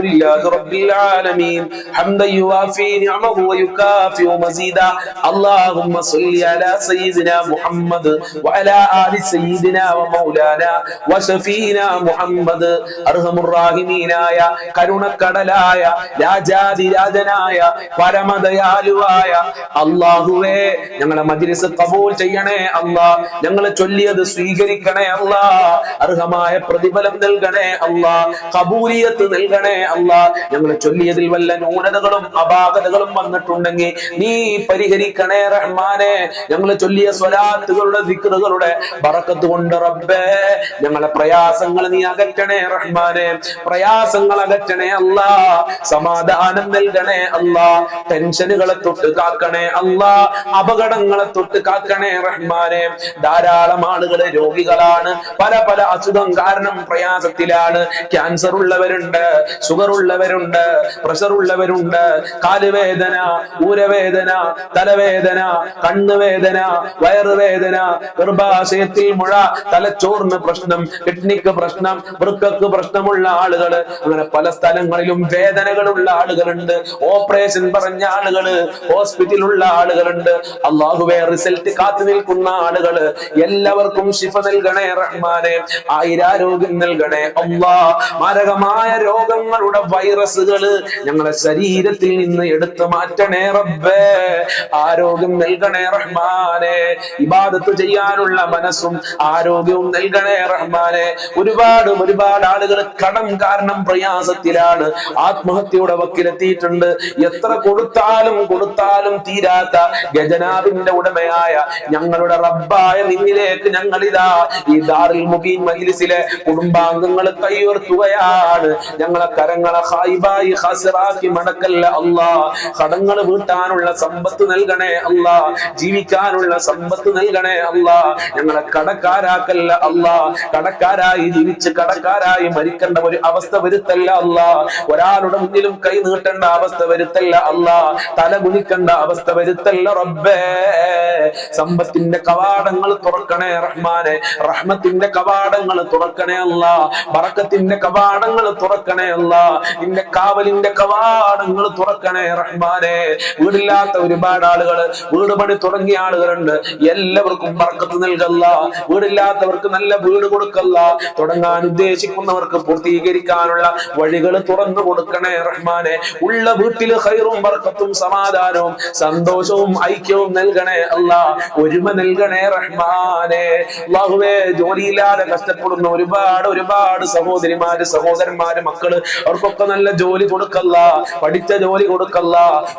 لله رب العالمين حمدا يوافي نعمه ويكافئ مزيدا اللهم صل على سيدنا محمد وعلى آل سيدنا ومولانا وشفينا محمد أرحم الراحمين يا കരുണക്കടലായ രാജാതിരാജനായ പരമദയാലുവായ അല്ലാഹുവേ ഞങ്ങളെ മജ്ലിസ് ഖബൂൽ ചെയ്യണേ അല്ലാ. ഞങ്ങളെ ചൊല്ലിയത് സ്വീകരിക്കണേ അല്ലാ. അർഹമായ പ്രതിഫലം നൽകണേ അല്ലാ. ഖബൂലിയത്ത് നൽകണേ അല്ലാ. ഞങ്ങൾ ചൊല്ലിയതിൽ വല്ല ന്യൂനതകളും അപാകതകളും വന്നിട്ടുണ്ടെങ്കിൽ നീ പരിഹരിക്കണേ റഹ്മാനെ. ഞങ്ങൾ ചൊല്ലിയ സ്വലാത്തുകളുടെ ദിക്റുകളുടെ ബറക്കത്ത് കൊണ്ട് റബ്ബേ ഞങ്ങളെ പ്രയാസങ്ങൾ നീ അകറ്റണേ റഹ്മാനെ. പ്രയാസങ്ങൾ അകറ്റണേ അല്ലാ. സമാധാനം നൽകണേ അല്ലാ. ടെൻഷനുകളെ തൊട്ട് കാക്കണേ അല്ലാ. അപകടങ്ങളെ തൊട്ട് കാക്കണേ റഹ്മാനെ. ധാരാളം ആളുകൾ രോഗികളാണ്. പല പല അസുഖം കാരണം പ്രയാസത്തിലാണ്. ക്യാൻസർ ഉള്ളവരുണ്ട്, ഷുഗർ ഉള്ളവരുണ്ട്, പ്രഷർ ഉള്ളവരുണ്ട്, കാലുവേദന, ഊരവേദന, തലവേദന, കണ്ണുവേദന, വയറുവേദന, ഗർഭാശയത്തിൽ മുഴ, തലച്ചോറിന് പ്രശ്നം, കിഡ്നിക്ക് പ്രശ്നം, വൃക്കക്ക് പ്രശ്നമുള്ള ആളുകൾ, അങ്ങനെ പല സ്ഥലങ്ങളിലും വേദനകളുള്ള ആളുകളുണ്ട്. ഓപ്പറേഷൻ പറഞ്ഞ ആളുകള്, ഹോസ്പിറ്റലുള്ള ആളുകളുണ്ട്. അള്ളാഹുവേ റിസൾട്ട് കാത്തു നിൽക്കുന്ന ആളുകള് എല്ലാവർക്കും ശിഫ നൽകണേ റഹ്മാനെ. ആയിരാരോഗ്യം നൽകണേ അല്ലാ. മാരകമായ രോഗങ്ങളുടെ വൈറസുകള് ഞങ്ങളുടെ ശരീരത്തിൽ നിന്ന് എടുത്തു മാറ്റണേ റബ്ബേ. ആരോഗ്യം നൽകണേ റഹ്മാനെ. ഇബാദത്ത് ചെയ്യാനുള്ള മനസ്സും ആരോഗ്യവും നൽകണേ റഹ്മാനെ. ഒരുപാട് ആളുകൾ കടം കാരണം പ്രയാസത്തിലാണ്, ആത്മഹത്യയുടെ വക്കിലെത്തിയിട്ടുണ്ട്. എത്ര കൊടുത്താലും തീരാത്ത ഖജനാവിന്റെ ഉടമയായ ഞങ്ങളുടെ റബ്ബായ നിന്നിലേക്ക് ഞങ്ങളിതാ ഈ ദാറുൽ മുബീൻ മജ്ലിസിലെ കുടുംബാംഗങ്ങൾ കൈയുയർത്തുകയാണ്. ഞങ്ങളെ കരങ്ങളെ ഖായിബായി ഖാസിറാക്കി മടക്കല്ല അല്ലാ. കടങ്ങൾ വീട്ടാനുള്ള സമ്പത്ത് നൽകണേ അല്ലാ. ജീവിക്കാനുള്ള സമ്പത്ത് നൽകണേ അല്ലാ. ഞങ്ങളെ കടക്കാരാക്കല്ല അല്ലാ. കടക്കാരായി ജീവിച്ച് കടക്കാരായി മരിക്കേണ്ട ഒരു അവസ്ഥ വരുത്തല്ല അല്ലാ. ഒരാളുടെ മുന്നിലും കൈ നീട്ടേണ്ട അവസ്ഥ വരുത്തല്ല അല്ലാ. തല കുനിക്കേണ്ട അവസ്ഥ വരുത്തല്ല റബ്ബേ. സമ്പത്തിന്റെ കവാടങ്ങൾ തുറക്കണേ റഹ്മാനെ. റഹ്മത്തിന്റെ കവാടങ്ങൾ തുറക്കണേ അല്ലാ. ബറക്കത്തിന്റെ റഹ്മത്തിന്റെ കവാടങ്ങൾ തുറക്കണേ അല്ലാ, നിന്റെ കാവലിന്റെ കവാടങ്ങൾ തുറക്കണേ റഹ്മാനെ. വീടില്ലാത്ത ഒരുപാട് ആളുകൾ, വീട് പണി തുടങ്ങിയ ആളുകളുണ്ട്, എല്ലാവർക്കും ബർക്കത്ത് നൽകല്ല. വീടില്ലാത്തവർക്ക് നല്ല വീട് കൊടുക്കല്ല. തുടങ്ങാൻ ഉദ്ദേശിക്കുന്നവർക്ക് പൂർത്തീകരിക്കാനുള്ള വഴികൾ തുറന്നു കൊടുക്കണേ റഹ്മാനെ. ഉള്ള വീട്ടില് ഖൈറും ബർക്കത്തും സമാധാനവും സന്തോഷവും ഐക്യവും നൽകണേ അല്ലാ, ഒരുമ നൽകണേ റഹ്മാനെ. അല്ലാഹുവേ, ജോലിയില്ലാതെ കഷ്ടപ്പെടുന്ന ഒരുപാട് സഹോദരിമാര്, സഹോദരന്മാര്, മക്കള്, അവർക്കൊക്കെ നല്ല ജോലി കൊടുക്കല്ല, പഠിച്ച ജോലി കൊടുക്കല്ല,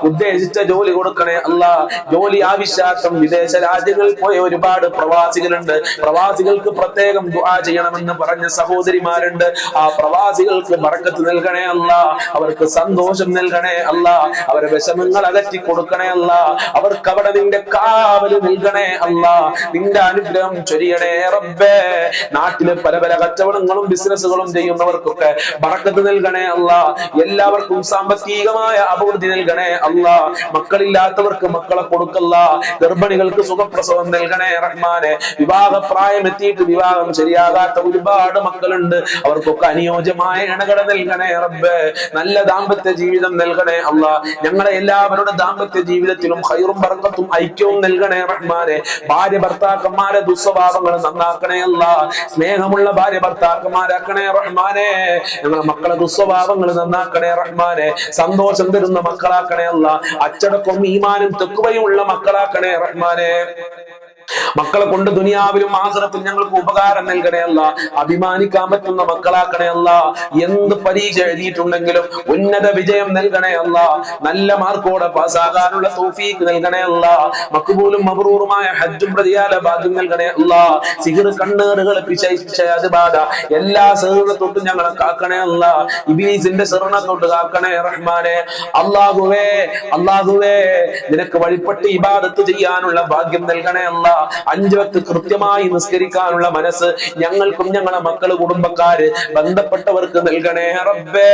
ഉദ്ദേശിച്ച ജോലി കൊടുക്കണേ അല്ലാ. ജോലി ആവശ്യാർത്ഥം വിദേശ രാജ്യങ്ങളിൽ പോയ ഒരുപാട് പ്രവാസികളുണ്ട്. പ്രവാസികൾക്ക് പ്രത്യേകം ദുആ ചെയ്യണമെന്ന് പറഞ്ഞ സഹോദരിമാരുണ്ട്. ആ പ്രവാസികൾക്ക് ബർക്കത്ത് നൽകണേ അല്ലാ, അവർക്ക് സന്തോഷം നൽകണേ അല്ലാ, അവരുടെ വിഷമങ്ങൾ അകറ്റി കൊടുക്കണേ അല്ലാ, അവർക്ക് അവിടെ നിന്റെ കാവല് നൽകണേ അല്ലാ, നിന്റെ അനുഗ്രഹം ചൊരിയണേ റബ്ബേ. നാട്ടിലെ പല കച്ചവടങ്ങളും ബിസിനസ്സുകളും ചെയ്യുന്നവർക്കൊക്കെ ബർക്കത്ത് നൽകണേ അല്ലാ, എല്ലാവർക്കും സാമ്പത്തികമായ അഭിവൃദ്ധി നൽകണേ അല്ലാ, മക്കളില്ലാത്തവർക്ക് മക്കളെ കൊടുക്കല്ല, ഗർഭിണികൾക്ക് സുഖപ്രസവം നൽകണേ റഹ്മാനെ. വിവാഹപ്രായം എത്തിയിട്ട് വിവാഹം ശരിയാകാത്ത ഒരുപാട് മക്കളുണ്ട്, അവർക്കൊക്കെ അനുയോജ്യമായ ഇണകളെ നൽകണേ റബ്ബേ. നല്ല ദാമ്പത്യ ജീവിതം നൽകണേ അല്ലാ, ഞങ്ങളെ എല്ലാവരുടെ ദാമ്പത്യ ജീവിതത്തിലും ഖൈറും ബർക്കത്തും ഐക്യവും നൽകണേ റഹ്മാനെ. ഭാര്യ ഭർത്താക്കന്മാരെ ദുസ്വഭാവങ്ങൾ നന്നാക്കണേ അല്ലാ, സ്നേഹമുള്ള ഭാര്യ ഭർത്താക്കന്മാരാക്കണേ റഹ്മാനെ. ഞങ്ങളെ മക്കളെ ദുസ്വഭാവങ്ങൾ നന്നാക്കണേ റഹ്മാനെ, സന്തോഷം തരുന്ന മക്കളാക്കണേ അല്ലാ, അച്ചടക്കവും ഈമാനും തെക്കുവയും ഉള്ള മക്കളാക്കണേ റഹ്മാനെ. മക്കളെ കൊണ്ട് ദുനിയാവിലും ആഖിറത്തിലും ഞങ്ങൾക്ക് ഉപകാരം നൽകണേ അല്ല, അഭിമാനിക്കാൻ പറ്റുന്ന മക്കളാക്കണേ അല്ല. എന്ത് പരീക്ഷ എഴുതിയിട്ടുണ്ടെങ്കിലും ഉന്നത വിജയം നൽകണേ അല്ല, നല്ല മാർക്കോടെ പാസ്സാകാനുള്ള തൗഫീഖ് നൽകണേ അല്ല, മഖ്ബൂലും മബ്റൂറുമായ ഹജ്ജും പ്രതിയാല ഭാഗ്യം നൽകണേ അല്ല. സിഹ്ർ, കണ്ണേറുകൾ, പിശാച് ബാധ എല്ലാ സിഹ്റിനെ തൊട്ട് ഞങ്ങളെ കാക്കണേ അല്ല, ഇബ്ലീസിന്റെ സിഹ്റിനെ തൊട്ട് കാക്കണേ റഹ്മാനെ. അല്ലാഹുവേ നിനക്ക് വഴിപ്പെട്ട് ഇബാദത്ത് ചെയ്യാനുള്ള ഭാഗ്യം നൽകണേ അല്ല. 5 വക്ത് കൃത്യമായി നിസ്കരിക്കാനുള്ള മനസ്സ് ഞങ്ങൾക്കും ഞങ്ങളെ മക്കള്, കുടുംബക്കാര്, ബന്ധപ്പെട്ടവർക്ക് നൽകണേ റബ്ബേ.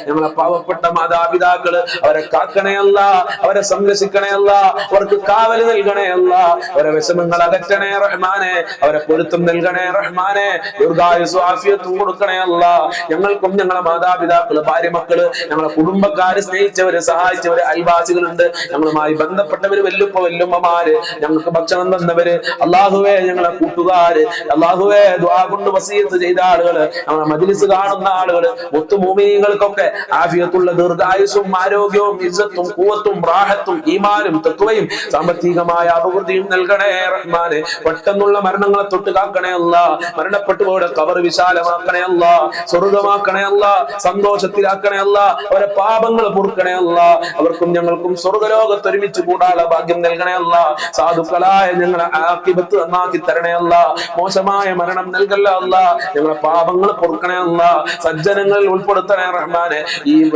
ഞങ്ങളെ പാവപ്പെട്ട മാതാപിതാക്കള്, അവരെ കാക്കണേ അല്ല, അവരെ സംരക്ഷിക്കണേ അല്ല, അവർക്ക് കാവല് നൽകണേ അല്ല, അവരെ വിഷമങ്ങൾ അകറ്റണേ റഹ്മാനെ, അവരെ പൊരുത്തം നൽകണേ റഹ്മാനെ, ദീർഘായുസ്സും ആഫിയത്തും കൊടുക്കണേ അല്ല. ഞങ്ങൾക്കും ഞങ്ങളെ മാതാപിതാക്കള്, ഭാര്യ മക്കള്, ഞങ്ങളെ കുടുംബക്കാര്, സ്നേഹിച്ചവര്, സഹായിച്ചവര്, അയൽവാസികളുണ്ട്, ഞങ്ങളുമായി ബന്ധപ്പെട്ടവര്, വല്ലുമ്മമാര്, ഞങ്ങൾക്ക് ഭക്ഷണം തന്നവര്, അല്ലാഹുവേ ഞങ്ങളെ കൂട്ടുകാര്, അല്ലാഹുവേ ദുആ കൊണ്ട് വസിയത്ത് ചെയ്ത ആളുകള്, നമ്മളെ മജ്ലിസ് കാണുന്ന ആളുകള്, മുത്തുമൂമിനീങ്ങൾക്കൊക്കെ ആഫിയത്തുള്ള ദീർഘായുസ്സും ആരോഗ്യവും ഇസ്സത്തും ഖുവത്തും റാഹത്തും ഈമാനും തഖ്വയും സാമ്പത്തികമായ അഭിവൃദ്ധിയും നൽകണേ റഹ്മാനെ. പെട്ടെന്നുള്ള മരണങ്ങളെ തൊട്ട് കാക്കണേ അല്ല, മരണപ്പെട്ടുപോയ ഖബർ വിശാലമാക്കണേ അല്ല, സ്വർഗ്ഗമാക്കണേ അല്ല, സന്തോഷത്തിലാക്കണേ അല്ല, അവരെ പാപങ്ങൾ പൊറുക്കണേ അല്ല, അവർക്കും ഞങ്ങൾക്കും സ്വർഗ്ഗലോകത്ത് ഒരുമിച്ച് കൂടാനുള്ള ഭാഗ്യം നൽകണേ അല്ല. സാധുക്കളായ ഞങ്ങളെ ആഖിബത്ത് നന്നാക്കി തരണേ അല്ല, മോശമായ മരണം നൽകല്ല അല്ല, ഞങ്ങളെ പാപങ്ങൾ പൊറുക്കണേ അല്ല, സജ്ജനങ്ങളിൽ ഉൾപ്പെടുത്തണേ റഹ്മാനെ.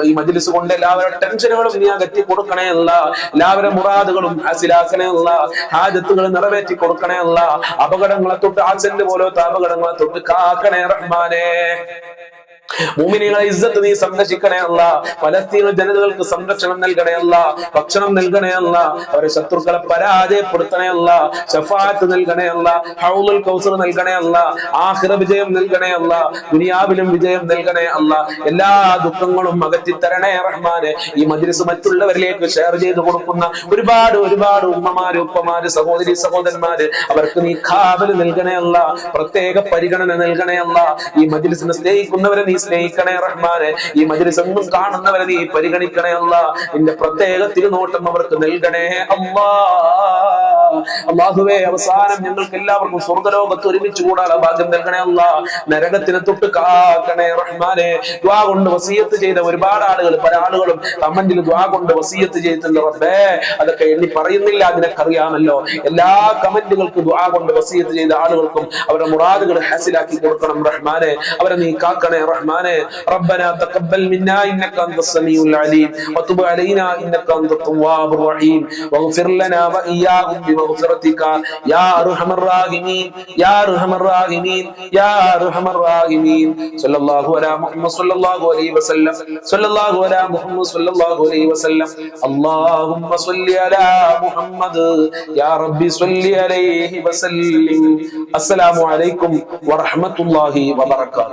ഈ മജ്ലിസ് കൊണ്ട് എല്ലാവരുടെ ടെൻഷനുകളും നീ അകറ്റി കൊടുക്കണേ അല്ല, എല്ലാവരുടെ മുറാദുകളും ഹാസിലാക്കണേ അല്ല, ഹാജത്തുകൾ നിറവേറ്റി കൊടുക്കണേ അല്ല, അപകടങ്ങളെ തൊട്ട്, ആക്സിഡന്റ് പോലത്തെ അപകടങ്ങളെ തൊട്ട് കാക്കണേ റഹ്മാനെ. മുഅ്മിനീങ്ങളെ ഇസ്സത്ത് നീ സംരക്ഷിക്കണേ അല്ല, ഫലസ്തീൻ ജനതകൾക്ക് സംരക്ഷണം നൽകണേ അല്ല, ഭക്ഷണം നൽകണേ അല്ല, അവരെ ശത്രുക്കളെ പരാജയപ്പെടുത്തണേ അല്ല, ശഫാഅത്ത് നൽകണേ അല്ല, ഹൗലുൽ കൗസർ നൽകണേ അല്ല, ആഖിറ വിജയം നൽകണേ അല്ല, ദുനിയാവിലും വിജയം നൽകണേ അല്ല. എല്ലാ ദുഃഖങ്ങളും അകറ്റി തരണേ റഹ്മാനെ. ഈ മജ്ലിസ് മറ്റുള്ളവരിലേക്ക് ഷെയർ ചെയ്ത് കൊടുക്കുന്ന ഒരുപാട് ഉമ്മമാര്, ഉപ്പമാര്, സഹോദരി സഹോദരന്മാര്, അവർക്ക് നീ കാവല് നൽകണേ അല്ല, പ്രത്യേക പരിഗണന നൽകണേ അല്ല. ഈ മജ്ലിസിനെ സ്നേഹിക്കുന്നവരെ നീ സ്നേഹിക്കണേ റഹ്മാനെ. ഈ മജ്ലിസ് എന്നും കാണുന്നവരെ നീ പരിഗണിക്കണേ അല്ല, നിന്റെ പ്രത്യേക തിരുനോട്ടം അവർക്ക് നൽകണേ അല്ലാ. അല്ലാഹുവേ, അവസാനം ഞങ്ങൾക്ക് എല്ലാവർക്കും സ്വർഗ്ഗലോകത്ത് ഒരുമിച്ച് കൂടാനുള്ള ഭാഗ്യം നൽകണേ അല്ലാ. നരകത്തിനെ തൊട്ട് കാക്കണേ റഹ്മാനെ. ദുആ കൊണ്ട് വസിയത്ത് ചെയ്ത ഒരുപാട് ആളുകൾ, പല ആളുകളും കമന്റിൽ ദുആ കൊണ്ട് വസിയത്ത് ചെയ്തിട്ടുണ്ട് റബ്ബേ, അതൊക്കെ എണ്ണി പറയുന്നില്ല, നിനക്കറിയാമല്ലോ. എല്ലാ കമന്റുകൾക്കും ദുആ കൊണ്ട് വസിയത്ത് ചെയ്ത ആളുകൾക്കും അവരുടെ മുറാദുകൾ ഹാസിലാക്കി കൊടുക്കണം റഹ്മാനെ, അവരെ നീ കാക്കണേ റഹ്മാനെ. ربنا تقبل منا انك انت السميع العليم وتب علينا انك انت التواب الرحيم واغفر لنا واياهم بمغفرتك يا ارحم الراحمين يا ارحم الراحمين يا ارحم الراحمين. صلى الله على محمد صلى الله عليه وسلم صلى الله على محمد صلى الله عليه وسلم. اللهم صل على محمد يا ربي صل عليه وسلم. السلام عليكم ورحمة الله وبركاته.